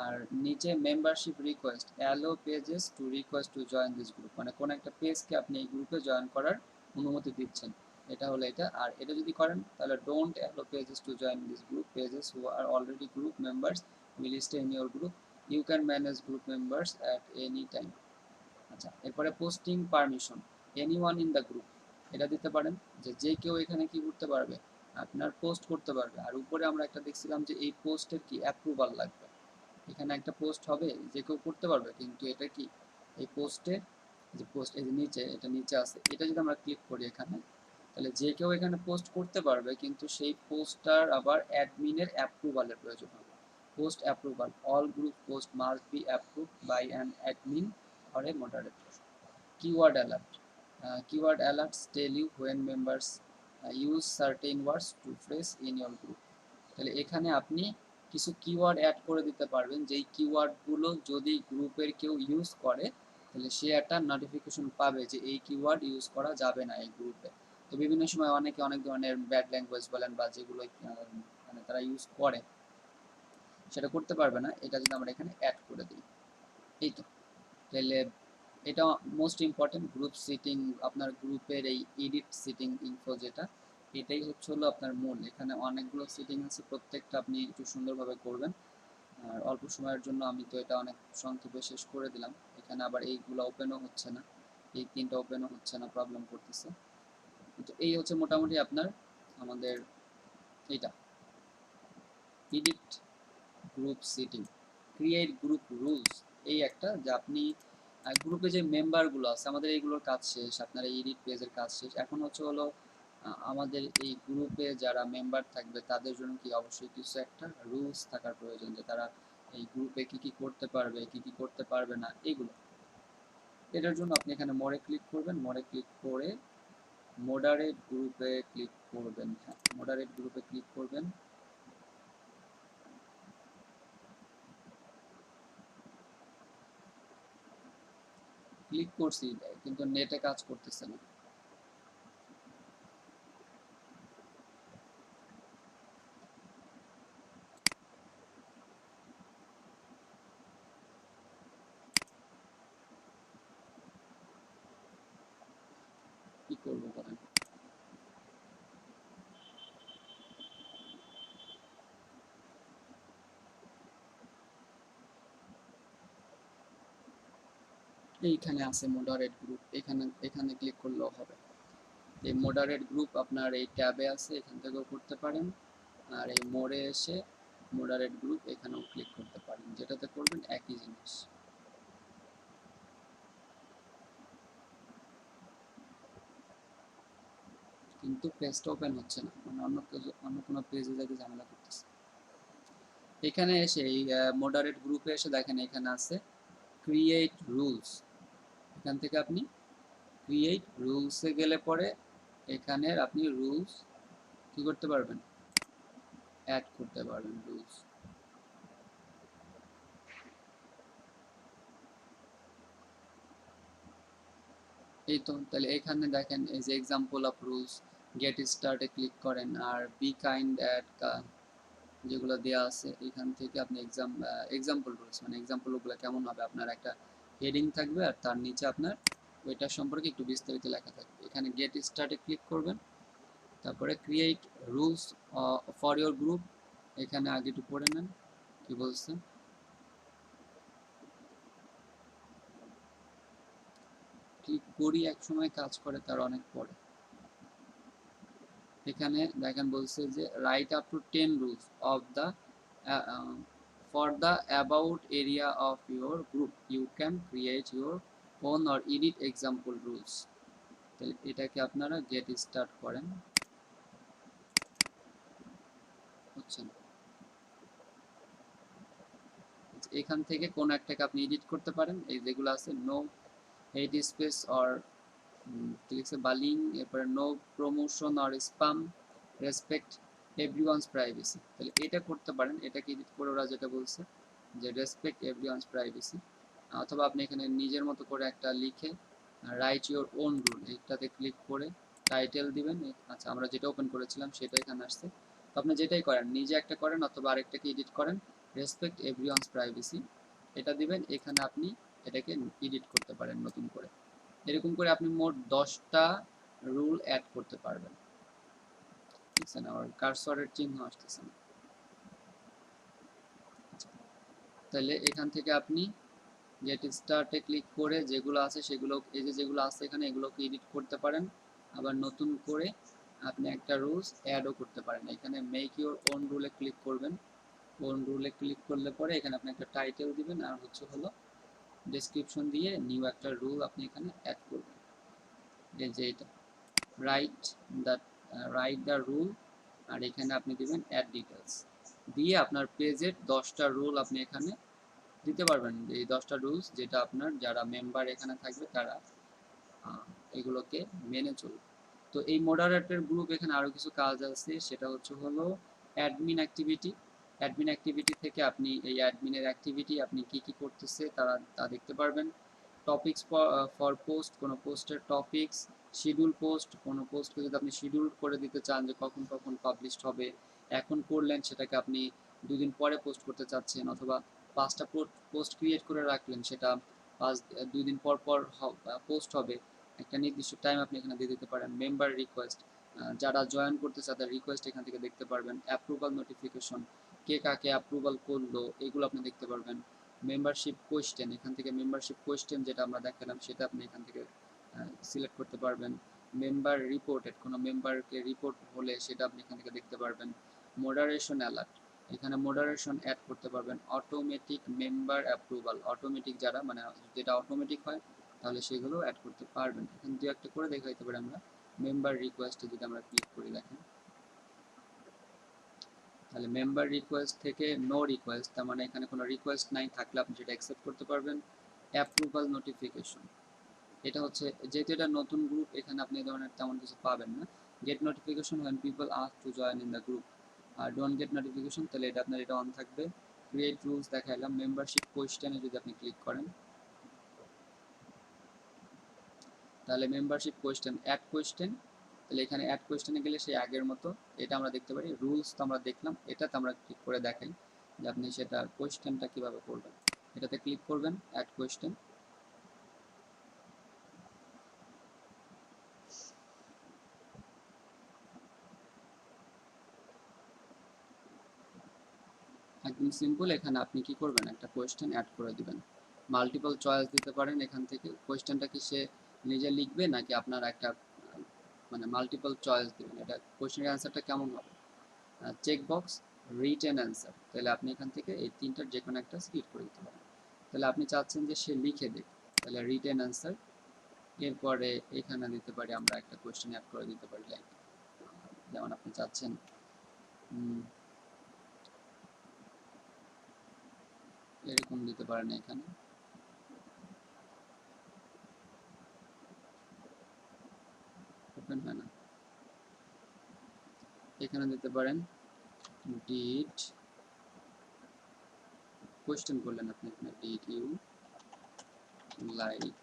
আর নিচে membership request, allow pages to request to join this group, মানে কোন একটা পেজকে আপনি এই গ্রুপে জয়েন করার অনুমতি দিচ্ছেন, এটা হলো এটা। আর এটা যদি করেন তাহলে don't allow pages to join this group, pages who are already group members will stay in your group, you can manage group members at any time. আচ্ছা, এরপরে posting permission, anyone in the group, এটা দিতে পারেন যে যে কেউ এখানে কি করতে পারবে, আপনার পোস্ট করতে পারবে। আর উপরে আমরা একটা দেখছিলাম যে এই পোস্টের কি অ্যাপ্রুভাল লাগবে, এখানে একটা পোস্ট হবে যে কেউ করতে পারবে, কিন্তু এটা কি এই পোস্টে, যে পোস্ট এই যে নিচে, এটা নিচে আছে, এটা যদি আমরা ক্লিক করি এখানে, তাহলে যে কেউ এখানে পোস্ট করতে পারবে, কিন্তু সেই পোস্টটার আবার অ্যাডমিনের অ্যাপ্রুভালের প্রয়োজন হবে। Post approval, all group post must be approved by an admin or a moderator. Keyword alert. Keyword alerts tell you when members use certain words to phrase in your group. তাহলে এখানে আপনি কিছু কিওয়ার্ড অ্যাড করে দিতে পারবেন, যেই কিওয়ার্ডগুলো যদি গ্রুপের কেউ ইউজ করে তাহলে সে একটা নোটিফিকেশন পাবে যে এই কিওয়ার্ড ইউজ করা যাবে না এই গ্রুপে। তো বিভিন্ন সময় অনেকে অনেক ধরনের ব্যাড ল্যাঙ্গুয়েজ বলেন বা যেগুলো মানে তারা ইউজ করে সেটা করতে পারবে না, এটা যদি আমরা এখানে অ্যাড করে দিই। এই তো, তাহলে এটা মোস্ট ইম্পর্টেন্ট গ্রুপ সিটিং, আপনার গ্রুপের এই এডিট সিটিং ইনফো যেটা, এটাই হচ্ছে হলো আপনার মূল। এখানে অনেকগুলো সিটিং আছে, প্রত্যেকটা আপনি একটু সুন্দরভাবে করবেন। আর অল্প সময়ের জন্য আমি তো এটা অনেক সংক্ষেপে শেষ করে দিলাম। এখানে আবার এইগুলো ওপেনও হচ্ছে না, এই তিনটা ওপেনও হচ্ছে না, প্রবলেম করতেছে। তো এই হচ্ছে মোটামুটি আপনার আমাদের এইটা edit group setting, create group rules, এই একটা যে আপনি গ্রুপে যে মেম্বারগুলো আছে আমাদের এইগুলোর কাজ শেষ, আপনার এই এডিট পেজের কাজ শেষ। এখন হচ্ছে হলো আমাদের এই গ্রুপে যারা মেম্বার থাকবে তাদের জন্য কি অবশ্যই কিছু একটা রুলস থাকার প্রয়োজন, যে তারা এই গ্রুপে কি কি করতে পারবে কি কি করতে পারবে না এগুলো। এটার জন্য আপনি এখানে মোরে ক্লিক করবেন, মোরে ক্লিক করে মডারেট গ্রুপে ক্লিক করবেন। হ্যাঁ, মডারেট গ্রুপে ক্লিক করবেন। ক্লিক করছি কিন্তু নেটে কাজ করতেছে না। কি করবো বলেন? এইখানে আছে মডারেট গ্রুপ, এখানে ক্লিক করলেও হবে। এই মডারেট গ্রুপ আপনার এই ট্যাবে আছে, এখান থেকেও করতে পারেন। আর এই মোড়ে এসে মডারেট গ্রুপ এখানেও ক্লিক করতে পারেন, যেটাতে করবেন একই জিনিস। কিন্তু পেজটা ওপেন হচ্ছে না, মানে অন্য কোনো পেজে যাতে ঝামেলা করতেছে। এখানে এসে এই মডারেট গ্রুপে এসে দেখেন এখানে আছে ক্রিয়েট রুলস। এখান থেকে আপনি ক্রিয়েট রুলসে গেলে পরে এখানে আপনি রুলস কি করতে পারবেন, অ্যাড করতে পারবেন রুলস। এই তো তাহলে এখানে দেখেন এই যে এক্সাম্পল অফ রুলস, গেট স্টার্টে ক্লিক করেন, আর বি কাইন্ড অ্যাড যেগুলো দেওয়া আছে এখান থেকে আপনি এক্সাম্পল রুলস মানে এক্সাম্পলগুলো কেমন হবে, আপনার একটা হেডিং থাকবে আর তার নিচে আপনার ওইটার সম্পর্কে একটু বিস্তারিত লেখা থাকবে। এখানে গেট স্টার্টে ক্লিক করবেন, তারপরে create rules for your group, এখানে আগে একটু পড়ে নেন কি বলছে। ক্লিক করি এক সময় কাজ করে, তার অনেক পরে। এখানে দেখেন বলছে যে right up to 10 rules of the for the about area of your group you can create your own or edit example rules। তাহলে এটাকে আপনারা গেট স্টার্ট করেন, হচ্ছে না। এখান থেকে কোন একটাকে আপনি এডিট করতে পারেন, এই যেগুলো আছে নো হেড স্পেস অর লিখছে বালিং, এরপরে no promotion or spam, respect everyone's privacy. তাহলে এটা করতে পারেন, এটাকে এডিট করে ওরা যেটা বলছে যে রেসপেক্ট এভরিওয়ানস প্রাইভেসি, অথবা আপনি এখানে নিজের মতো করে একটা লিখে রাইট ইওর ওন রুল এটাতে ক্লিক করে টাইটেল দিবেন। আচ্ছা আমরা যেটা ওপেন করেছিলাম সেটা এখানে আসছে, তো আপনি যেটাই করেন নিজে একটা করেন অথবা আরেকটাকে এডিট করেন, রেসপেক্ট এভরিওয়ানস প্রাইভেসি এটা দিবেন, এখানে আপনি এটাকে এডিট করতে পারেন নতুন করে। এরকম করে আপনি মোট 10টা রুল অ্যাড করতে পারবেন, ঠিক আছে না? আর কার্সরের চিহ্ন আসতেছে না। তাহলে এখান থেকে আপনি গেট স্টার্টে ক্লিক করে যেগুলো আছে সেগুলো, এই যে যেগুলো আছে এখানে এগুলোকে এডিট করতে পারেন, আবার নতুন করে আপনি একটা রুলস অ্যাডও করতে পারেন। এখানে মেক ইউর ওন রুলে ক্লিক করবেন, ওন রুলে ক্লিক করলে পরে এখানে আপনি একটা টাইটেল দিবেন আর হচ্ছে হলো ডেসক্রিপশন দিয়ে নিউ একটা রুল আপনি এখানে অ্যাড করবেন। এই যে এটা রাইট দ্য রুল, আর এখানে আপনি দিবেন অ্যাড ডিটেলস দিয়ে আপনার পেজের 10টা রুল আপনি এখানে দিতে পারবেন। এই 10টা রুলস যেটা আপনার যারা মেম্বার এখানে থাকবে তারা এগুলোকে মেনে চলবে। তো এই মডারেটর গ্রুপ এখানে আরো কিছু কাজ আছে, সেটা হচ্ছে হলো অ্যাডমিন অ্যাক্টিভিটি। অ্যাডমিন অ্যাক্টিভিটি থেকে আপনি এই অ্যাডমিনের অ্যাক্টিভিটি আপনি কি কি করতেছে তা দেখতে পারবেন। টপিকস ফর পোস্ট, কোনো পোস্টের টপিকস, শিডিউল পোস্ট, কোনো পোস্টকে যদি আপনি শিডিউল করে দিতে চান যে কখন কখন পাবলিশড হবে, এখন করলেন সেটাকে আপনি 2 দিন পরে পোস্ট করতে চাচ্ছেন, অথবা 5টা পোস্ট ক্রিয়েট করে রাখলেন সেটা 2 দিন পর পর পোস্ট হবে, একটা নির্দিষ্ট টাইম আপনি এখানে দিয়ে দিতে পারেন। মেম্বার রিকোয়েস্ট, যারা জয়েন করতে চায় তাদের রিকোয়েস্ট এখান থেকে দেখতে পারবেন। অ্যাপ্রুভাল নোটিফিকেশন, কে কাকে অ্যাপ্রুভাল করলো এগুলো আপনি দেখতে পারবেন। মেম্বারশিপ কোয়েশ্চেন, এখান থেকে মেম্বারশিপ কোয়েশ্চেন যেটা আমরা দেখালাম সেটা আপনি এখান থেকে সিলেক্ট করতে পারবেন। মেম্বার রিপোর্টেড, কোনো মেম্বারকে রিপোর্ট হলে সেটা আপনি এখান থেকে দেখতে পারবেন। মডারেশন অ্যালার্ট, এখানে মডারেশন অ্যাড করতে পারবেন। অটোমেটিক মেম্বার অ্যাপ্রুভাল, অটোমেটিক যারা মানে যেটা অটোমেটিক হয় তাহলে সেগুলো অ্যাড করতে পারবেন। এখানে দু একটা করে দেখাইতে পারি আমরা। মেম্বার রিকোয়েস্টে যদি আমরা ক্লিক করি দেখেন, তাহলে মেম্বার রিকোয়েস্ট থেকে নো রিকোয়েস্ট, তার মানে এখানে কোনো রিকোয়েস্ট নাই, থাকলে আপনি সেটা অ্যাকসেপ্ট করতে পারবেন। অ্যাপ্রুভাল নোটিফিকেশন, এটা হচ্ছে যেহেতু এটা নতুন গ্রুপ এখানে আপনি এই ধরনের তেমন কিছু পাবেন না। Get notification when people ask to join in the group, আর ডোন্ট গেট নোটিফিকেশন তাহলে এটা আপনার এটা অন থাকবে। ক্রিয়েট রুলস দেখাইলাম। মেম্বারশিপ কোয়েশ্চেনে যদি আপনি ক্লিক করেন তাহলে মেম্বারশিপ কোয়েশ্চেন অ্যাড কোয়েশ্চেন, তাহলে এখানে অ্যাড কোয়েশ্চেনে গেলে সেই আগের মতো এটা আমরা দেখতে পারি। রুলস তো আমরা দেখলাম, এটাতে আমরা ক্লিক করে দেখাই যে আপনি সেটা কোয়েশ্চেনটা কিভাবে করবেন। এটাতে ক্লিক করবেন অ্যাড কোয়েশ্চেন, একদম সিম্পল। এখানে আপনি কি করবেন একটা কোয়েশ্চেন অ্যাড করে দিবেন। মাল্টিপল চয়েস দিতে পারেন এখান থেকে। কোয়েশ্চেনটা কি সে নিজে লিখবে নাকি আপনার একটা মানে মাল্টিপল চয়েস দিবেন, এটা কোয়েশ্চেনের অ্যান্সারটা কেমন হবে। চেক বক্স রিটেন অ্যান্সার, তাহলে আপনি এখান থেকে এই তিনটার যে কোনো একটা সিলেক্ট করে দিতে পারেন। তাহলে আপনি চাচ্ছেন যে সে লিখে দেবে, তাহলে রিটেন অ্যান্সার। এরপরে এখানে দিতে পারি আমরা একটা কোয়েশ্চেন অ্যাড করে দিতে পারি লাইক যেমন আপনি চাচ্ছেন এরকম দিতে পারেন, এখানে ওপেন হয় না, এখানে দিতে পারেন ডিড কোয়েশ্চেন করলেন আপনি, এখানে did you like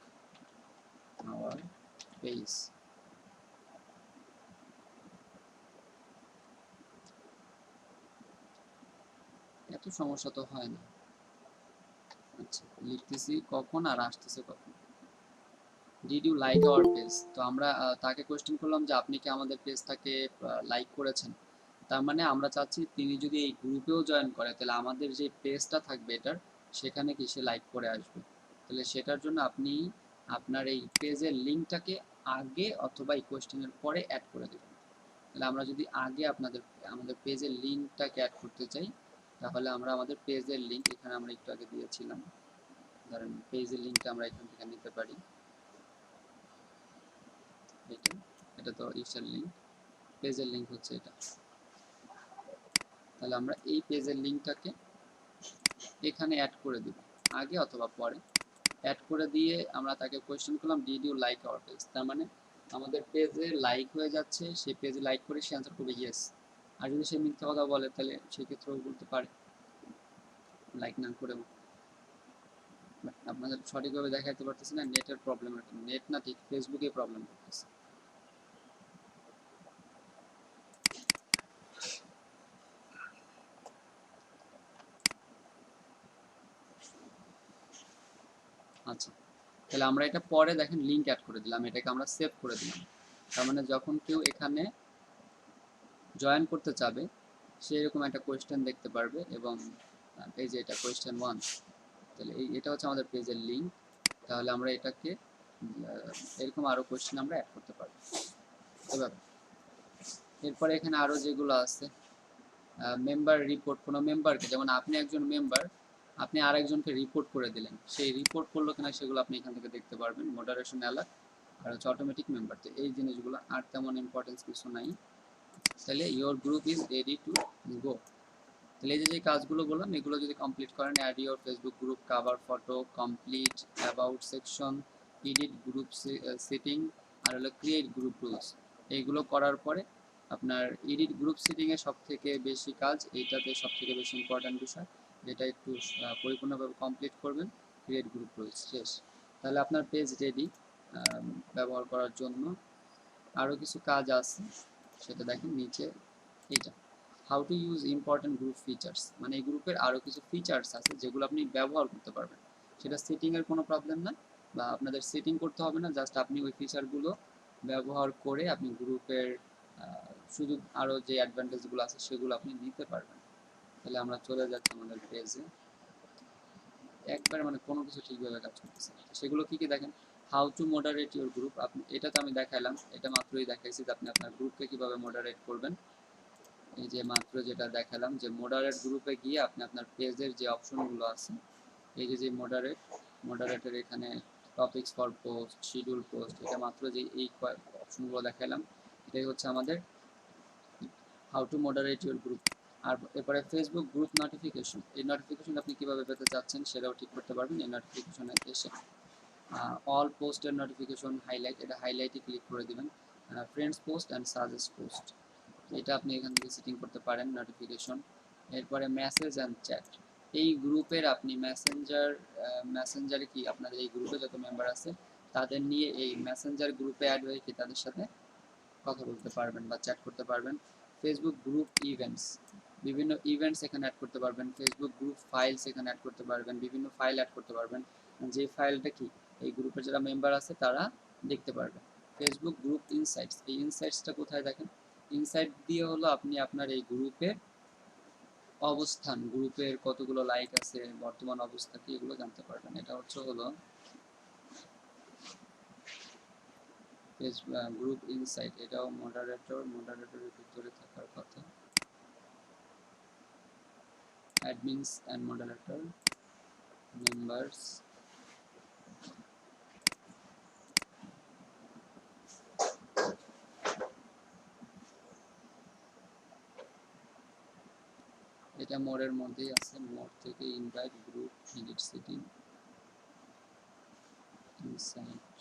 our page. এত সমস্যা তো হয় না। আচ্ছা, লিখতেছি কখন আর আসতেছে কখন। Did you like our page, তো আমরা তাকে কোয়েশ্চেন করলাম যে আপনি কি আমাদের পেজটাকে লাইক করেছেন। তার মানে আমরা চাচ্ছি তিনি যদি এই গ্রুপেও জয়েন করে তাহলে আমাদের যে পেজটা থাকবে এটার, সেখানে কি সে লাইক করে আসবে। তাহলে সেটার জন্য আপনি আপনার এই পেজের লিঙ্কটাকে আগে অথবা এই কোয়েশ্চেনের পরে অ্যাড করে দেবেন। তাহলে আমরা যদি আগে আমাদের পেজের লিঙ্কটাকে অ্যাড করতে চাই, তাহলে আমরা আমাদের পেজের লিঙ্ক এখানে আমরা একটু আগে দিয়েছিলাম, ধরেন পেজের লিঙ্কটা আমরা এখান থেকে নিতে পারি। এটা তো ইউজার লিঙ্ক, পেজের লিঙ্ক হচ্ছে এটা। তাহলে আমরা এই পেজের লিঙ্কটাকে এখানে অ্যাড করে দিব, আগে অথবা পরে অ্যাড করে দিয়ে আমরা তাকে কোয়েশ্চেন করলাম did you like our page. তার মানে আমাদের পেজে লাইক হয়ে যাচ্ছে, সে পেজে লাইক করে সে অ্যান্সার করবে ইয়েস। আর যদি সে মিথ্যা কথা বলে তাহলে সেক্ষেত্রেও বলতে পারে লাইক না করেও। আপনাদের সঠিকভাবে দেখাতে পারতেছি না, নেটের প্রবলেম, নেট না ঠিক ফেসবুকে প্রবলেম করতেছে। আচ্ছা, তাহলে আমরা এটা পরে দেখেন লিঙ্ক অ্যাড করে দিলাম, এটাকে আমরা সেভ করে দিলাম। তার মানে যখন কেউ এখানে জয়েন করতে চাবে সে এরকম একটা কোয়েশ্চেন দেখতে পারবে, এবং এই যে এটা কোয়েশ্চেন 1, তাহলে এটা হচ্ছে আমাদের পেজের লিঙ্ক। তাহলে আমরা এটাকে এরকম আরো কোয়েশ্চেন আমরা অ্যাড করতে পারবো এভাবে। এরপরে এখানে আরো যেগুলো আছে, মেম্বার রিপোর্ট, কোনো মেম্বারকে, যেমন আপনি একজন মেম্বার, আপনি আরেকজনকে রিপোর্ট করে দিলেন, সেই রিপোর্ট করলো কিনা সেগুলো আপনি এখান থেকে দেখতে পারবেন। মডারেশন অ্যালার্ট আর হচ্ছে অটোমেটিক মেম্বার, তো এই জিনিসগুলো আর তেমন ইম্পর্টেন্স কিছু নাই। তাহলে your group is ready to go. তাহলে এই যে কাজগুলো বললাম এগুলো যদি কমপ্লিট করেন, add your Facebook group, cover photo, complete about section, edit group setting, আর হলো ক্রিয়েট গ্রুপ রুলস, এইগুলো করার পরে আপনার এডিট গ্রুপ সেটিংয়ে সব থেকে বেশি কাজ, এইটাতে সব থেকে বেশি ইম্পর্ট্যান্ট বিষয়, যেটা একটু পরিপূর্ণভাবে কমপ্লিট করবেন, ক্রিয়েট গ্রুপ রুলস শেষ। তাহলে আপনার পেজ রেডি ব্যবহার করার জন্য। আরও কিছু কাজ আছে সেটা দেখেন নিচে, এইটা how to use important group features, মানে এই গ্রুপের আরও কিছু ফিচার্স আছে যেগুলো আপনি ব্যবহার করতে পারবেন। সেটা সেটিংয়ের কোনো প্রবলেম না, বা আপনাদের সেটিং করতে হবে না, জাস্ট আপনি ওই ফিচারগুলো ব্যবহার করে আপনি গ্রুপের সুযোগ আরও যে অ্যাডভান্টেজগুলো আছে সেগুলো আপনি নিতে পারবেন। তাহলে আমরা চলে যাচ্ছি আমাদের পেজে, একবার মানে কোনো কিছু ঠিকভাবে কাজ করতেছে না। সেগুলো কী কী দেখেন, how to moderate your group, আপনি এটা তো আমি দেখাইলাম, এটা মাত্রই দেখাইছি যে আপনি আপনার গ্রুপকে কীভাবে মডারেট করবেন। এই যে মাত্র যেটা দেখালাম যে মডারেট গ্রুপে গিয়ে আপনি আপনার পেজের যে অপশনগুলো আছে, এই যে মডারেটের এখানে topics for post, schedule post, এটা মাত্র যে এই অপশনগুলো দেখালাম, এটাই হচ্ছে আমাদের how to moderate your group. আর এরপরে ফেসবুক গ্রুপ নোটিফিকেশন, এই নোটিফিকেশন আপনি কীভাবে পেতে চাচ্ছেন সেটাও ঠিক করতে পারবেন এই নোটিফিকেশনে এসে। অল পোস্টের নোটিফিকেশন হাইলাইট, এটা হাইলাইটে ক্লিক করে দেবেন। Friends post and suggest post, এটা আপনি এখান থেকে সেটিং করতে পারেন নোটিফিকেশন। এরপরে মেসেজ অ্যান্ড চ্যাট, এই গ্রুপের আপনি মেসেঞ্জারে কি আপনাদের এই গ্রুপে যত মেম্বার আছে তাদের নিয়ে এই মেসেঞ্জার গ্রুপে অ্যাড হয়ে কি তাদের সাথে কথা বলতে পারবেন বা চ্যাট করতে পারবেন। ফেসবুক গ্রুপ ইভেন্টস, বিভিন্ন ইভেন্টস এখানে অ্যাড করতে পারবেন। ফেসবুক গ্রুপ ফাইলস এখানে অ্যাড করতে পারবেন, বিভিন্ন ফাইল অ্যাড করতে পারবেন, যে ফাইলটা কি এই গ্রুপের যারা মেম্বার আছে তারা দেখতে পারবেন। ফেসবুক গ্রুপ ইনসাইটস, এই ইনসাইটসটা কোথায় দেখেন, ইনসাইট দিয়ে হলো আপনি আপনার এই গ্রুপের অবস্থান, গ্রুপের কতগুলো লাইক আছে, বর্তমান অবস্থা কি, এগুলো জানতে পারবেন। এটা হচ্ছে হলো গ্রুপ ইনসাইট, এটাও মডারেটরের ভিতরে থাকার কথা। অ্যাডমিনস অ্যান্ড মডারেটর, মেম্বার্স, এটা মোডের মধ্যেই আছে, মোড থেকে invite group edit setting insight.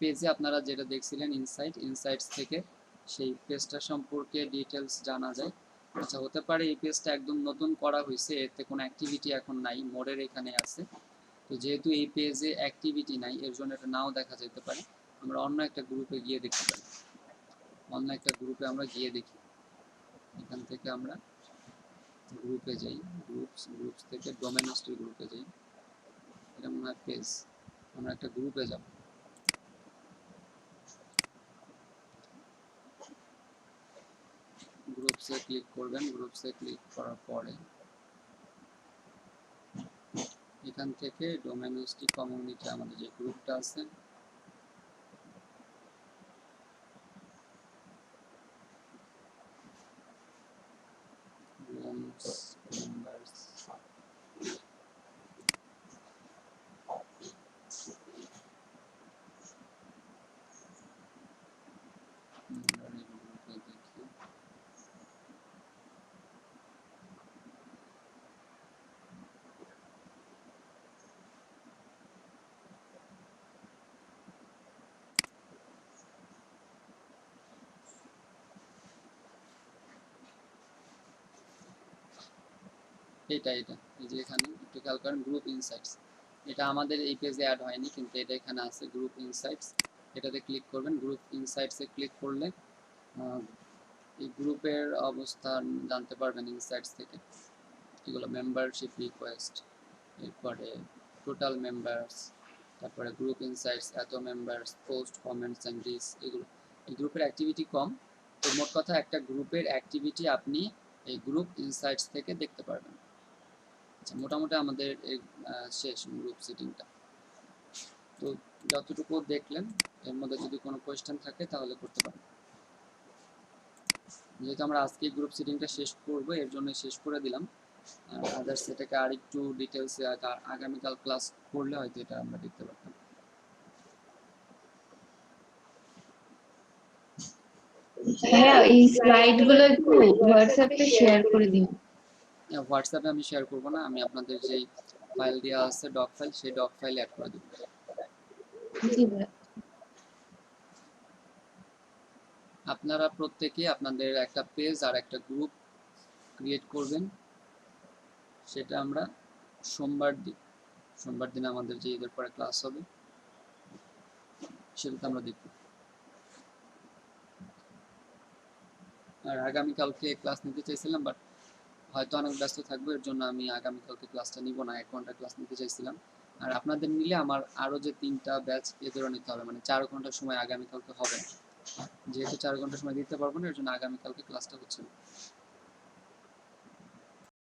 পেজে আপনারা যেটা দেখছিলেন ইনসাইটস থেকে সেই পেজটা সম্পর্কে ডিটেলস জানা যায়। আচ্ছা, হতে পারে এই পেজটা একদম নতুন করা হয়েছে, এতে কোনো অ্যাক্টিভিটি এখন নাই, মোডের এখানে আছে। তো যেহেতু এই পেজে অ্যাক্টিভিটি নাই, এর জন্য এটা নাও দেখা যেতে পারে। আমরা অন্য একটা গ্রুপে গিয়ে দেখতে পারি, অন্য একটা গ্রুপে আমরা গিয়ে দেখি। এখান থেকে আমরা গ্রুপে যাই, গ্রুপস থেকে ডোমেন হিস্ট্রি গ্রুপে যাই। এটা মনে হয় পেজ, আমরা একটা গ্রুপে যাব। গ্রুপসে ক্লিক করবেন, গ্রুপসে ক্লিক করার পরে এখান থেকে ডোমেন হিস্ট্রি কমিউনিটি আমাদের যে গ্রুপটা আছে মেম্বার্স, গ্রুপে দেখি এটা এই যে এখানে একটু খেয়াল করেন, গ্রুপ ইনসাইটস। এটা আমাদের এই পেজে অ্যাড হয়নি, কিন্তু এটা এখানে আছে গ্রুপ ইনসাইটস। এটাতে ক্লিক করবেন। গ্রুপ ইনসাইটসে ক্লিক করলে এই গ্রুপের অবস্থান জানতে পারবেন ইনসাইটস থেকে। এগুলো মেম্বারশিপ রিকোয়েস্ট, এরপরে টোটাল মেম্বার্স, তারপরে গ্রুপ ইনসাইটস, এত মেম্বার্স, পোস্ট, কমেন্টস অ্যান্ড রিস। এগুলো এই গ্রুপের অ্যাক্টিভিটি কম। তো মোট কথা একটা গ্রুপের অ্যাক্টিভিটি আপনি এই গ্রুপ ইনসাইটস থেকে দেখতে পারবেন। আচ্ছা, মোটামুটি আমাদের এই শেষ গ্রুপ সেটিংটা। তো যতটুকু দেখলেন, এর মধ্যে যদি কোনো কোয়েশ্চেন থাকে তাহলে করতে পারেন। যেহেতু আমরা আজকে গ্রুপ সেটিংটা শেষ করব, এর জন্য শেষ করে দিলাম। আদার্স এটাকে আর একটু ডিটেলসে আগামীকাল ক্লাস করলে হয়তো এটা আমরা দেখতে পারতাম। হ্যাঁ, এই স্লাইড গুলো একটু হোয়াটসঅ্যাপে শেয়ার করে দিন। হোয়াটসঅ্যাপে আমি শেয়ার করব না, আমি আপনাদের যেই ফাইল দেওয়া আছে ডক ফাইল, সেই ডক ফাইল অ্যাড করে দেব। জি ভাই। আপনারা প্রত্যেকে আপনাদের একটা পেজ আর একটা গ্রুপ ক্রিয়েট করবেন। সেটা আমরা সোমবার দিন আমাদের যে ঈদের পরে ক্লাস হবে সেটাতে আমরা দেখব। আর আগামীকালকে ক্লাস নিতে চাইছিলাম, বাট হয়তো অনেক ব্যস্ত থাকবো, এর জন্য আমি আগামীকালকে ক্লাসটা নিব না, 1 ঘন্টা ক্লাস নিতে চাইছিলাম। আর আপনাদের নিলে আমার আরও যে 3টা ব্যাচ এদেরও নিতে হবে, মানে 4 ঘন্টা সময় আগামীকালকে হবে না। যেহেতু 4 ঘন্টা সময় দিতে পারবো না, এর জন্য আগামীকালকে ক্লাসটা হচ্ছে না।